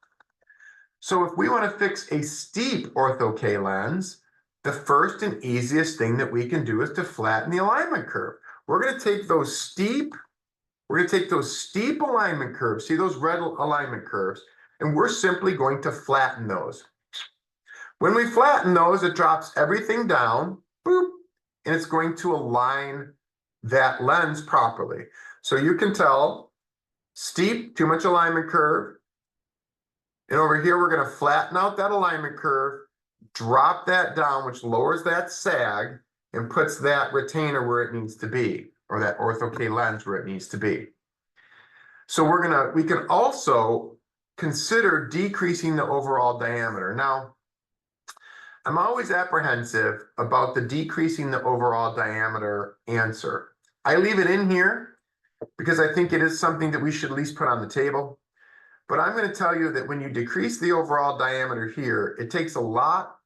Speaker 2: So if we want to fix a steep ortho-K lens, the first and easiest thing that we can do is to flatten the alignment curve. We're going to take those steep alignment curves, see those red alignment curves, and we're simply going to flatten those. When we flatten those, it drops everything down, boop, and it's going to align that lens properly. So you can tell steep, too much alignment curve, and over here, we're going to flatten out that alignment curve, drop that down, which lowers that sag and puts that retainer where it needs to be, or that ortho-K lens where it needs to be. So we can also consider decreasing the overall diameter. Now, I'm always apprehensive about the decreasing the overall diameter answer. I leave it in here because I think it is something that we should at least put on the table. But I'm going to tell you that when you decrease the overall diameter here, it takes a lot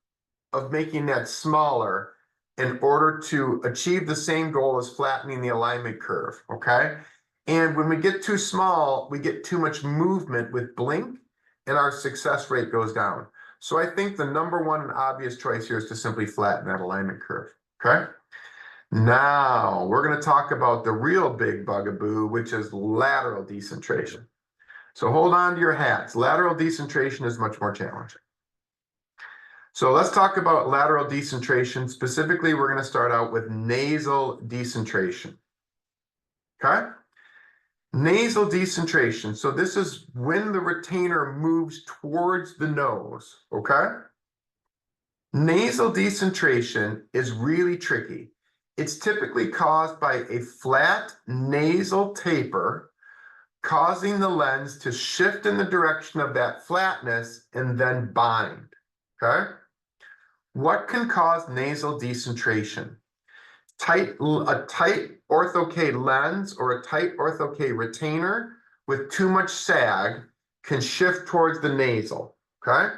Speaker 2: of making that smaller in order to achieve the same goal as flattening the alignment curve, okay? And when we get too small, we get too much movement with blink and our success rate goes down. So I think the number one and obvious choice here is to simply flatten that alignment curve, okay? Now, we're going to talk about the real big bugaboo, which is lateral decentration. So hold on to your hats. Lateral decentration is much more challenging. So let's talk about lateral decentration. Specifically, we're going to start out with nasal decentration. Okay? Nasal decentration. So this is when the retainer moves towards the nose. Okay? Nasal decentration is really tricky. It's typically caused by a flat nasal taper causing the lens to shift in the direction of that flatness and then bind, okay? What can cause nasal decentration? A tight ortho-K lens or a tight ortho-K retainer with too much sag can shift towards the nasal, okay?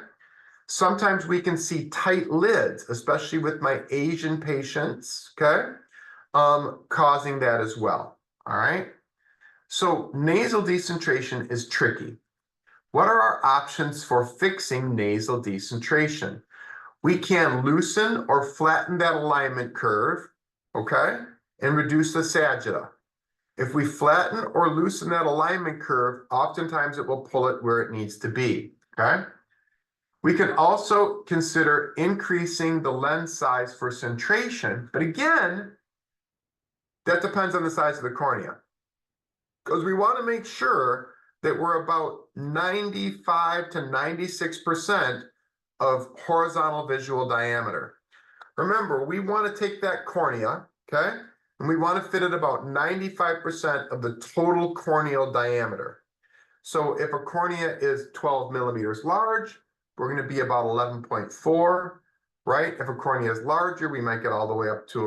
Speaker 2: Sometimes we can see tight lids, especially with my Asian patients, okay? Causing that as well, all right? So nasal decentration is tricky. What are our options for fixing nasal decentration? We can loosen or flatten that alignment curve, okay, and reduce the sagitta. If we flatten or loosen that alignment curve, oftentimes it will pull it where it needs to be, okay? We can also consider increasing the lens size for centration, but again, that depends on the size of the cornea. Because we want to make sure that we're about 95 to 96% of horizontal visual diameter. Remember, we want to take that cornea, okay, and we want to fit it about 95% of the total corneal diameter. So if a cornea is 12 millimeters large, we're going to be about 11.4, right? If a cornea is larger, we might get all the way up to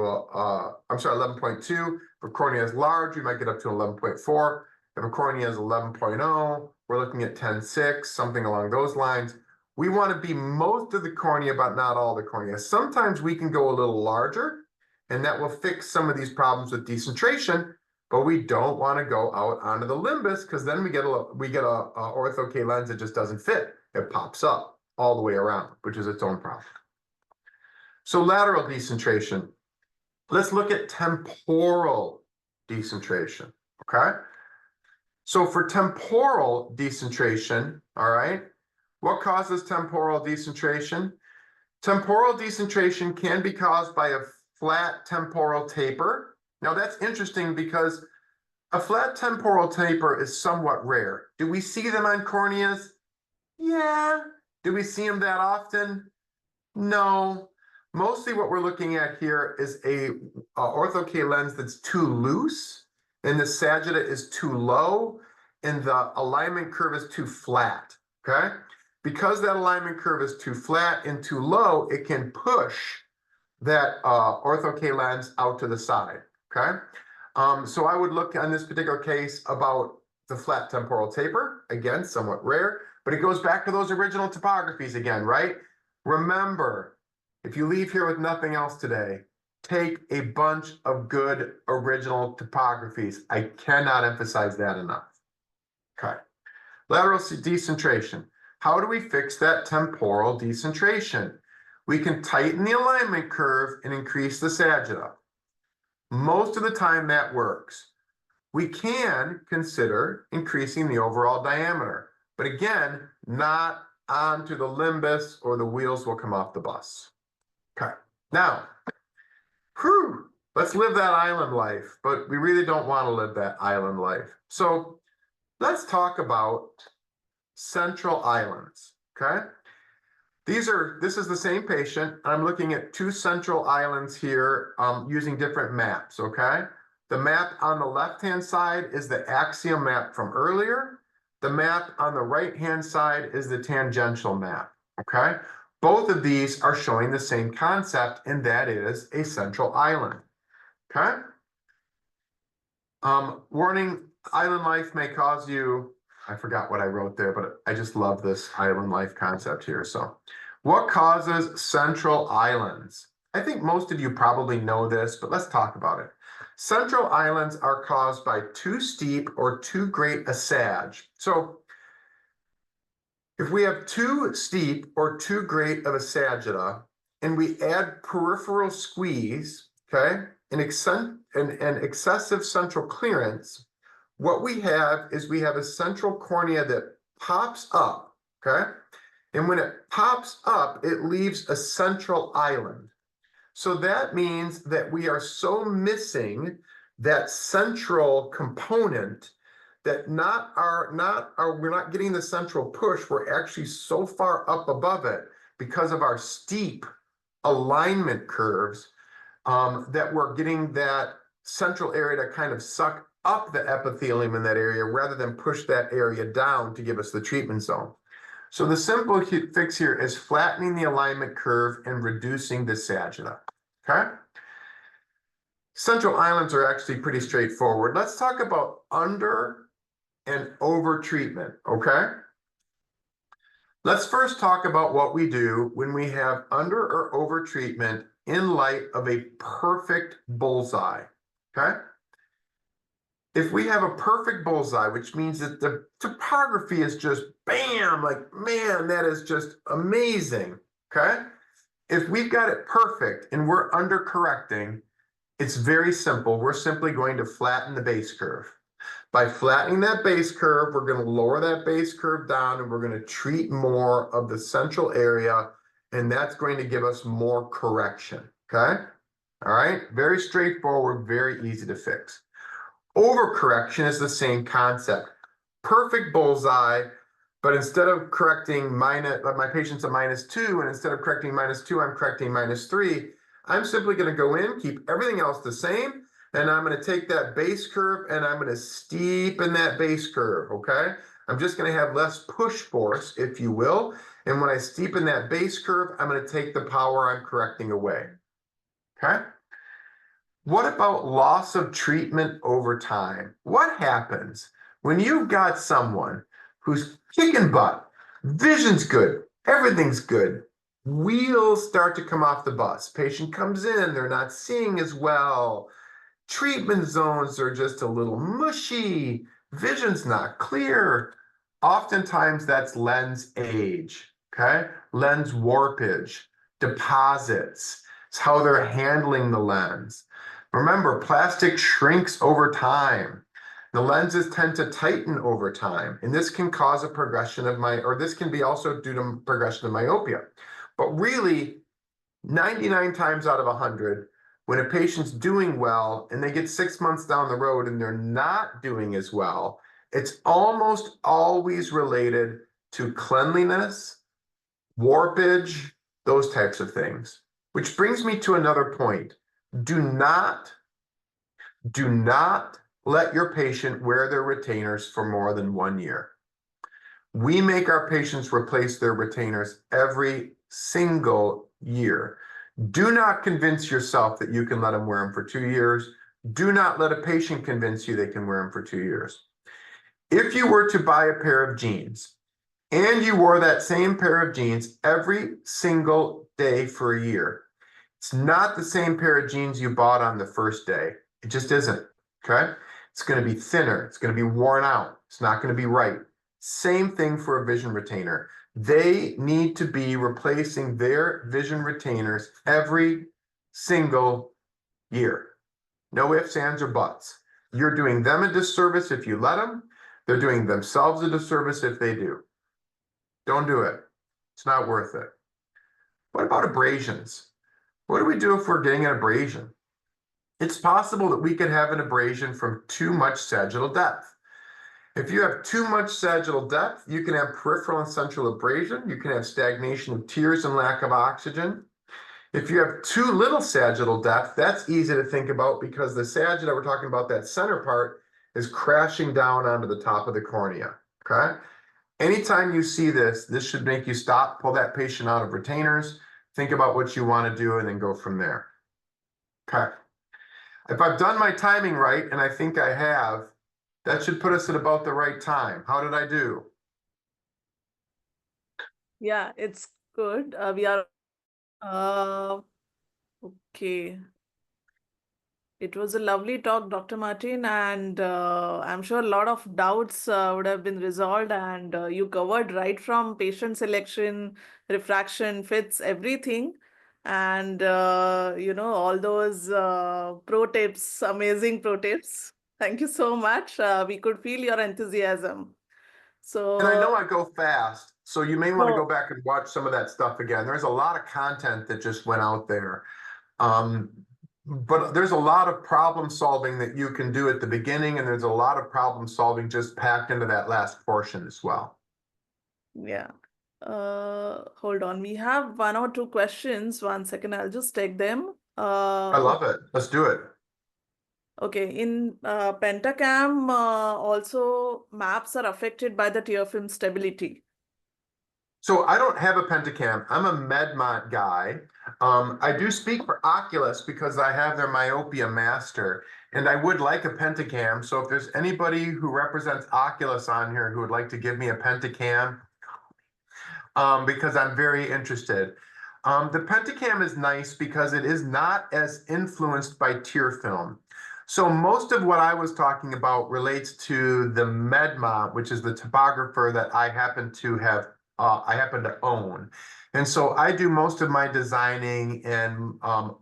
Speaker 2: 11.2. If a cornea is large, we might get up to 11.4. If a cornea is 11.0, we're looking at 10.6, something along those lines. We want to be most of the cornea, but not all the cornea. Sometimes we can go a little larger, and that will fix some of these problems with decentration, but we don't want to go out onto the limbus because then we get a ortho-K lens that just doesn't fit. It pops up all the way around, which is its own problem. So lateral decentration. Let's look at temporal decentration, okay? So for temporal decentration, all right, what causes temporal decentration? Temporal decentration can be caused by a flat temporal taper. Now that's interesting because A flat temporal taper is somewhat rare. Do we see them on corneas? Yeah. Do we see them that often? No. Mostly what we're looking at here is a ortho-K lens that's too loose, and the sagitta is too low, and the alignment curve is too flat, okay? Because that alignment curve is too flat and too low, it can push that ortho-K lens out to the side, okay? So I would look on this particular case about the flat temporal taper, again, somewhat rare, but it goes back to those original topographies again, right? Remember, if you leave here with nothing else today, take a bunch of good original topographies. I cannot emphasize that enough. Okay. Lateral decentration. How do we fix that temporal decentration? We can tighten the alignment curve and increase the sagitta. Most of the time that works. We can consider increasing the overall diameter, but again, not onto the limbus or the wheels will come off the bus. Okay, now, let's live that island life, but we really don't want to live that island life. So let's talk about central islands, okay? This is the same patient. I'm looking at two central islands here using different maps, okay? The map on the left-hand side is the axial map from earlier. The map on the right-hand side is the tangential map, okay? Both of these are showing the same concept, and that is a central island, okay? Warning, island life may cause you, I forgot what I wrote there, but I just love this island life concept here. So what causes central islands? I think most of you probably know this, but let's talk about it. Central islands are caused by too steep or too great a sag. So if we have too steep or too great of a sagitta, and we add peripheral squeeze, okay, and excessive central clearance, what we have is we have a central cornea that pops up, okay? And when it pops up, it leaves a central island. So that means that we are so missing that central component that we're not getting the central push. We're actually so far up above it because of our steep alignment curves that we're getting that central area to kind of suck up the epithelium in that area rather than push that area down to give us the treatment zone. So the simple fix here is flattening the alignment curve and reducing the sagitta, okay? Central islands are actually pretty straightforward. Let's talk about under and over treatment, okay? Let's first talk about what we do when we have under or over treatment in light of a perfect bullseye, okay? If we have a perfect bullseye, which means that the topography is just bam, like, man, that is just amazing, okay? If we've got it perfect and we're under correcting, it's very simple. We're simply going to flatten the base curve. By flattening that base curve, we're going to lower that base curve down and we're going to treat more of the central area, and that's going to give us more correction, okay? All right, very straightforward, very easy to fix. Overcorrection is the same concept. Perfect bullseye, but instead of correcting my patient's a -2, and instead of correcting -2, I'm correcting -3. I'm simply going to go in, keep everything else the same, and I'm going to take that base curve and I'm going to steepen that base curve, okay? I'm just going to have less push force, if you will, and when I steepen that base curve, I'm going to take the power I'm correcting away, okay? What about loss of treatment over time? What happens when you've got someone who's kicking butt, vision's good, everything's good, wheels start to come off the bus, patient comes in, they're not seeing as well, treatment zones are just a little mushy, vision's not clear. Oftentimes that's lens age, okay? Lens warpage, deposits, it's how they're handling the lens. Remember, plastic shrinks over time. The lenses tend to tighten over time, and this can cause a progression of this can be also due to progression of myopia. But really, 99 times out of 100, when a patient's doing well and they get 6 months down the road and they're not doing as well, it's almost always related to cleanliness, warpage, those types of things. Which brings me to another point. Do not let your patient wear their retainers for more than 1 year. We make our patients replace their retainers every single year. Do not convince yourself that you can let them wear them for 2 years. Do not let a patient convince you they can wear them for 2 years. If you were to buy a pair of jeans and you wore that same pair of jeans every single day for a year, it's not the same pair of jeans you bought on the first day. It just isn't, okay? It's going to be thinner. It's going to be worn out. It's not going to be right. Same thing for a vision retainer. They need to be replacing their vision retainers every single year. No ifs, ands, or buts. You're doing them a disservice if you let them. They're doing themselves a disservice if they do. Don't do it. It's not worth it. What about abrasions? What do we do if we're getting an abrasion? It's possible that we could have an abrasion from too much sagittal depth. If you have too much sagittal depth, you can have peripheral and central abrasion. You can have stagnation of tears and lack of oxygen. If you have too little sagittal depth, that's easy to think about because the sagitta, we're talking about that center part, is crashing down onto the top of the cornea, okay? Anytime you see this, this should make you stop, pull that patient out of retainers, think about what you want to do, and then go from there. Okay. If I've done my timing right, and I think I have, that should put us at about the right time. How did I do?
Speaker 1: Yeah, it's good. We are okay. It was a lovely talk, Dr. Martin, and I'm sure a lot of doubts would have been resolved. And you covered right from patient selection, refraction, fits, everything. And, all those pro tips, amazing pro tips. Thank you so much. We could feel your enthusiasm.
Speaker 2: And I know
Speaker 1: So,
Speaker 2: I go fast, so you may want to go
Speaker 1: no,
Speaker 2: back and watch some of that stuff again. There's a lot of content that just went out there. Um, but there's a lot of problem solving that you can do at the beginning, and there's a lot of problem solving just packed into that last portion as well.
Speaker 1: yeah. Hold on. We have one or two questions. One second, I'll just take them.
Speaker 2: I love it. Let's do it.
Speaker 1: Okay. In Pentacam, also maps are affected by the tear film stability.
Speaker 2: So I don't have a Pentacam. I'm a Medmont guy. I do speak for Oculus because I have their myopia master, and I would like a Pentacam. So if there's anybody who represents Oculus on here who would like to give me a Pentacam, because I'm very interested. The Pentacam is nice because it is not as influenced by tear film. So most of what I was talking about relates to the Medmont, which is the topographer that I happen to own. And so I do most of my designing and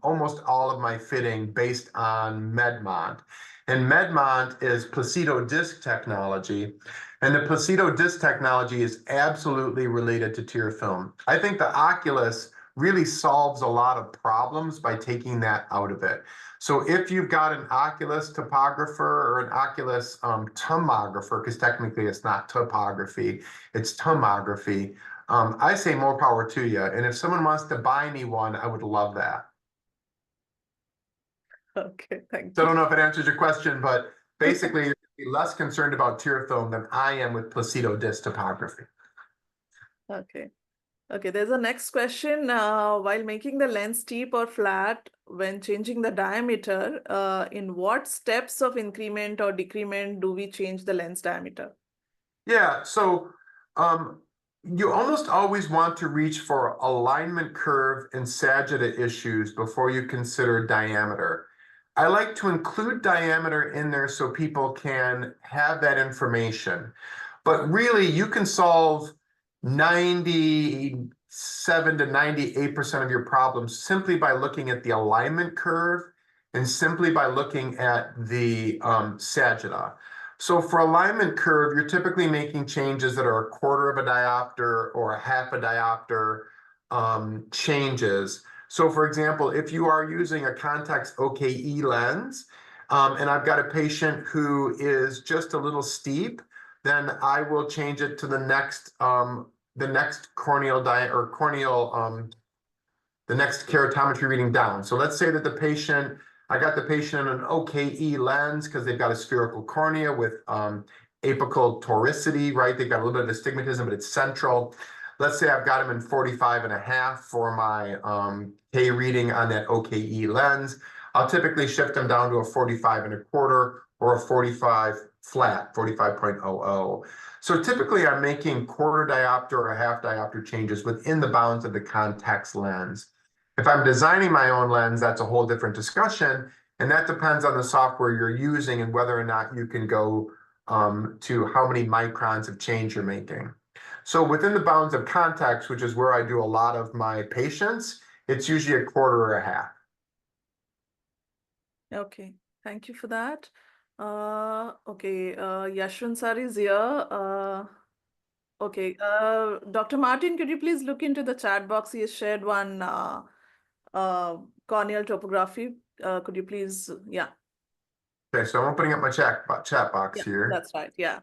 Speaker 2: almost all of my fitting based on Medmont. And Medmont is Placido disc technology. And the Placido disc technology is absolutely related to tear film. I think the Oculus really solves a lot of problems by taking that out of it. So if you've got an Oculus topographer or an Oculus tomographer, because technically it's not topography, it's tomography, I say more power to you. And if someone wants to buy me one, I would love that.
Speaker 1: Okay, thank
Speaker 2: So I
Speaker 1: you.
Speaker 2: don't know if it answers your question, but basically you're less concerned about tear film than I am with Placido disc topography.
Speaker 1: Okay. Okay, there's a next question. While making the lens steep or flat, when changing the diameter, in what steps of increment or decrement do we change the lens diameter?
Speaker 2: Yeah, so you almost always want to reach for alignment curve and sagitta issues before you consider diameter. I like to include diameter in there so people can have that information. But really, you can solve 97 to 98% of your problems simply by looking at the alignment curve and simply by looking at the sagitta. So for alignment curve, you're typically making changes that are a quarter of a diopter or a half a diopter changes. So for example, if you are using a contact OKE lens, and I've got a patient who is just a little steep, then I will change it to the next corneal the next keratometry reading down. So let's say that I got the patient in an OKE lens because they've got a spherical cornea with apical toricity, right? They've got a little bit of astigmatism, but it's central. Let's say I've got them in 45.5 for my K reading on that OKE lens. I'll typically shift them down to a 45.25 or a 45 flat, 45.00. So typically I'm making quarter diopter or half diopter changes within the bounds of the contact lens. If I'm designing my own lens, that's a whole different discussion. And that depends on the software you're using and whether or not you can go to how many microns of change you're making. So within the bounds of contacts, which is where I do a lot of my patients, it's usually a quarter or a half.
Speaker 1: Okay, thank you for that. Okay, Yashwant sir is here. Okay, Dr. Martin, could you please look into the chat box? He has shared one corneal topography. Could you please, yeah.
Speaker 2: Okay, so I'm opening up my chat box here.
Speaker 1: That's right, yeah.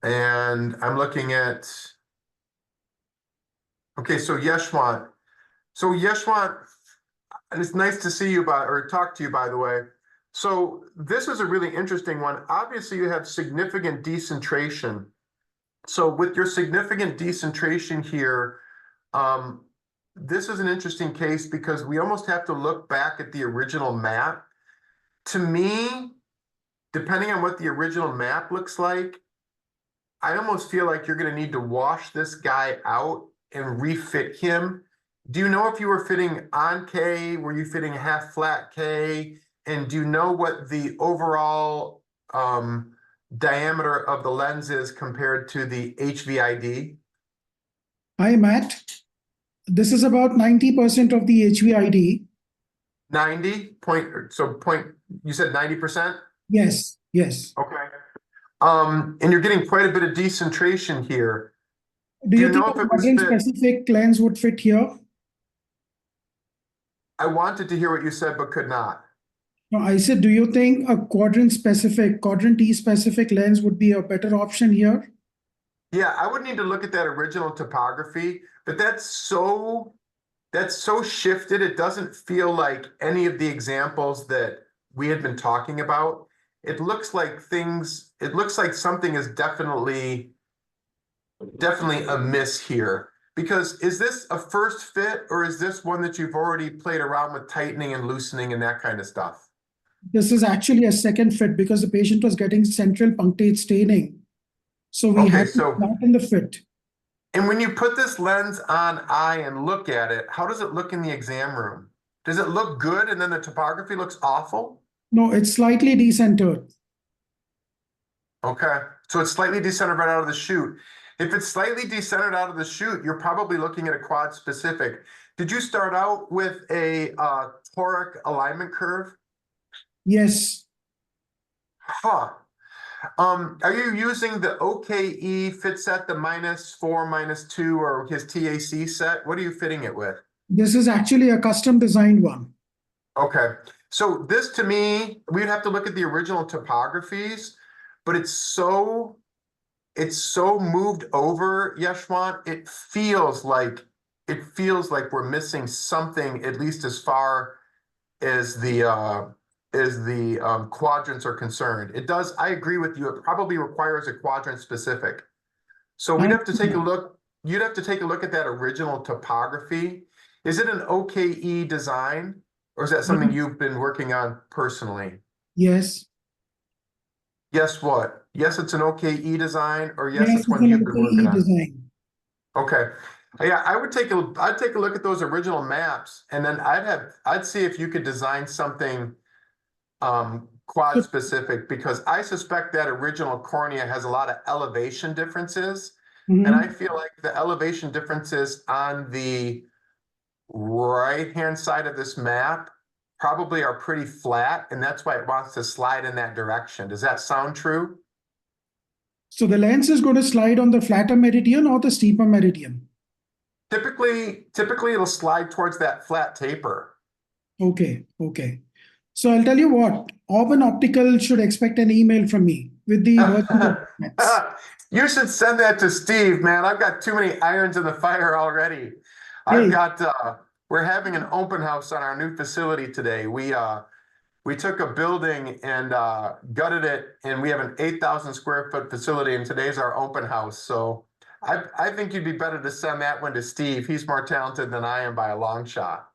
Speaker 2: And I'm looking at, okay, so Yeshwant. So Yeshwant, and it's nice to see you or talk to you, by the way. So this is a really interesting one. Obviously, you have significant decentration. So with your significant decentration here, this is an interesting case because we almost have to look back at the original map. To me, depending on what the original map looks like, I almost feel like you're going to need to wash this guy out and refit him. Do you know if you were fitting on K? Were you fitting half flat K? And do you know what the overall diameter of the lens is compared to the HVID?
Speaker 3: Hi, Matt. This is about 90% of the HVID.
Speaker 2: 90 point, you said 90%?
Speaker 3: Yes, yes.
Speaker 2: Okay. And you're getting quite a bit of decentration here.
Speaker 3: Do you think
Speaker 2: know
Speaker 3: a
Speaker 2: if it was
Speaker 3: quadrant
Speaker 2: fit?
Speaker 3: specific lens would fit here?
Speaker 2: I wanted to hear what you said, but could not.
Speaker 3: No, I said, do you think a quadrant E specific lens would be a better option here?
Speaker 2: Yeah, I would need to look at that original topography, but that's so shifted. It doesn't feel like any of the examples that we had been talking about. It looks like something is definitely amiss here. Because is this a first fit or is this one that you've already played around with tightening and loosening and that kind of stuff?
Speaker 3: This is actually a second fit because the patient was getting central punctate staining. So we had to flatten the fit.
Speaker 2: And when you put this lens on eye and look at it, how does it look in the exam room? Does it look good and then the topography looks awful?
Speaker 3: No, it's slightly decentered.
Speaker 2: Okay, so it's slightly decentered right out of the chute. If it's slightly decentered out of the chute, you're probably looking at a quad specific. Did you start out with a toric alignment curve?
Speaker 3: Yes.
Speaker 2: Huh. Are you using the OKE fit set, the -4, -2, or his TAC set? What are you fitting it with?
Speaker 3: This is actually a custom designed one.
Speaker 2: Okay. So this to me, we'd have to look at the original topographies, but it's so moved over, Yeshwant. It feels like we're missing something, at least as far as the quadrants are concerned. It does, I agree with you, it probably requires a quadrant specific. So we'd have to take a look, you'd have to take a look at that original topography. Is it an OKE design or is that something you've been working on personally?
Speaker 3: Yes.
Speaker 2: Yes, what? Yes, it's an OKE design, or yes,
Speaker 3: Yes,
Speaker 2: it's one you've been working on.
Speaker 3: design.
Speaker 2: Okay. Yeah, I'd take a look at those original maps and then I'd see if you could design something quad specific, because I suspect that original cornea has a lot of elevation differences. And I feel like the elevation differences on the right-hand side of this map probably are pretty flat, and that's why it wants to slide in that direction. Does that sound true?
Speaker 3: So the lens is going to slide on the flatter meridian or the steeper meridian?
Speaker 2: Typically it'll slide towards that flat taper.
Speaker 3: Okay, okay. So I'll tell you what, Auburn Optical should expect an email from me with the version of Primex.
Speaker 2: You should send that to Steve, man. I've got too many irons in the fire already. I've
Speaker 3: Hey,
Speaker 2: got we're having an open house on our new facility today. We took a building and gutted it, and we have an 8,000 square foot facility, and today's our open house. So I think you'd be better to send that one to Steve. He's more talented than I am by a long shot.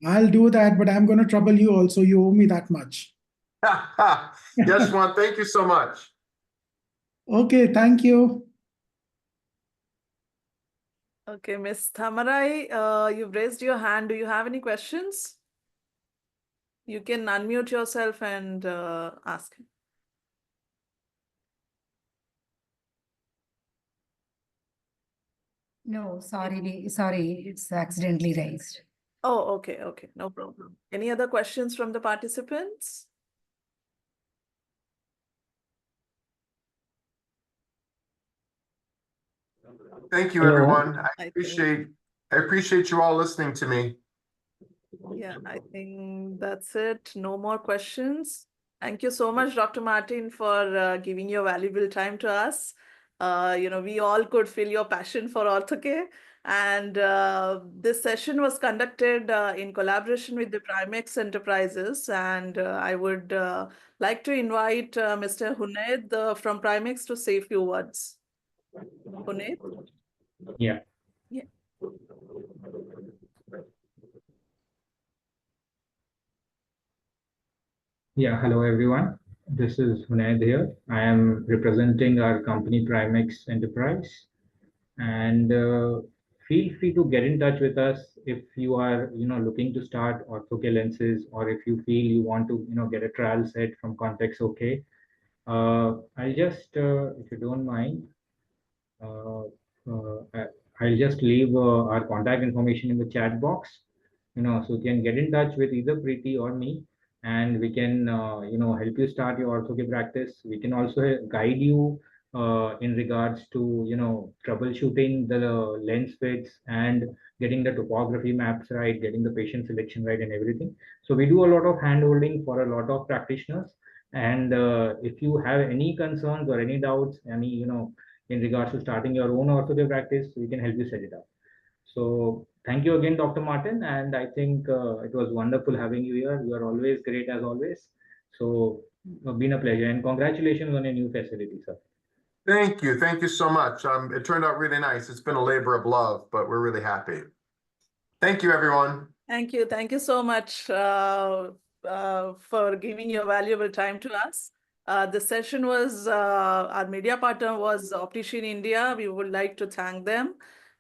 Speaker 3: I'll do that, but I'm going to trouble you also. You owe me that much.
Speaker 2: Yes, Juan, thank you so much.
Speaker 3: Okay, thank you.
Speaker 1: Okay, Ms. Thamarai, you've raised your hand. Do you have any questions? You can unmute yourself and ask.
Speaker 4: No, sorry, it's accidentally raised.
Speaker 1: Oh, okay, okay, no problem. Any other questions from the participants?
Speaker 2: Thank you,
Speaker 5: Hello.
Speaker 2: everyone.
Speaker 1: I
Speaker 2: appreciate you all listening to me.
Speaker 1: Yeah, I think that's it. No more questions. Thank you so much, Dr. Martin, for giving your valuable time to us. We all could feel your passion for orthocare. And this session was conducted in collaboration with the Primex Enterprises. And I would like to invite Mr. Hunaid from Primex to say a few words. Hunaid?
Speaker 5: Yeah.
Speaker 1: Yeah.
Speaker 5: Yeah, hello everyone. This is Hunaid here. I am representing our company Primex Enterprise, and feel free to get in touch with us if you are, looking to start orthocare lenses, or if you feel you want to, get a trial set from Context OK. I'll just, if you don't mind, uh, I'll just leave our contact information in the chat box, so you can get in touch with either Preeti or me, and we can, help you start your orthopedic practice. We can also guide you in regards to, troubleshooting the lens fits and getting the topography maps right, getting the patient selection right, and everything. So we do a lot of hand holding for a lot of practitioners. And if you have any concerns or any doubts, any, in regards to starting your own orthopedic practice, we can help you set it up. So thank you again, Dr. Martin. And I think it was wonderful having you here. You are always great as always. So been a pleasure, and congratulations on your new facility, sir.
Speaker 2: Thank you. Thank you so much. It turned out really nice. It's been a labor of love, but we're really happy. Thank you, everyone.
Speaker 1: Thank you. Thank you so much for giving your valuable time to us. The session was, our media partner was Optician India. We would like to thank them.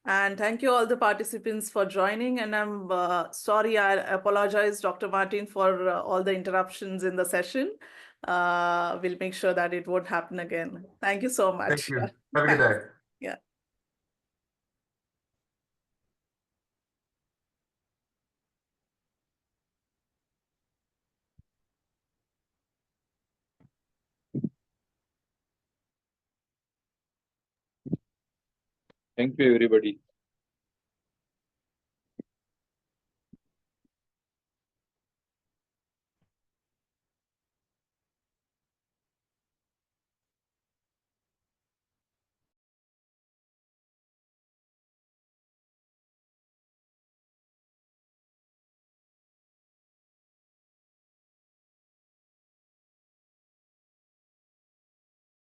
Speaker 1: And thank you all the participants for joining. And I'm sorry, I apologize, Dr. Martin, for all the interruptions in the session. We'll make sure that it won't happen again. Thank you so much.
Speaker 2: Thank you. Have a good day.
Speaker 1: Yeah.
Speaker 6: Thank you, everybody.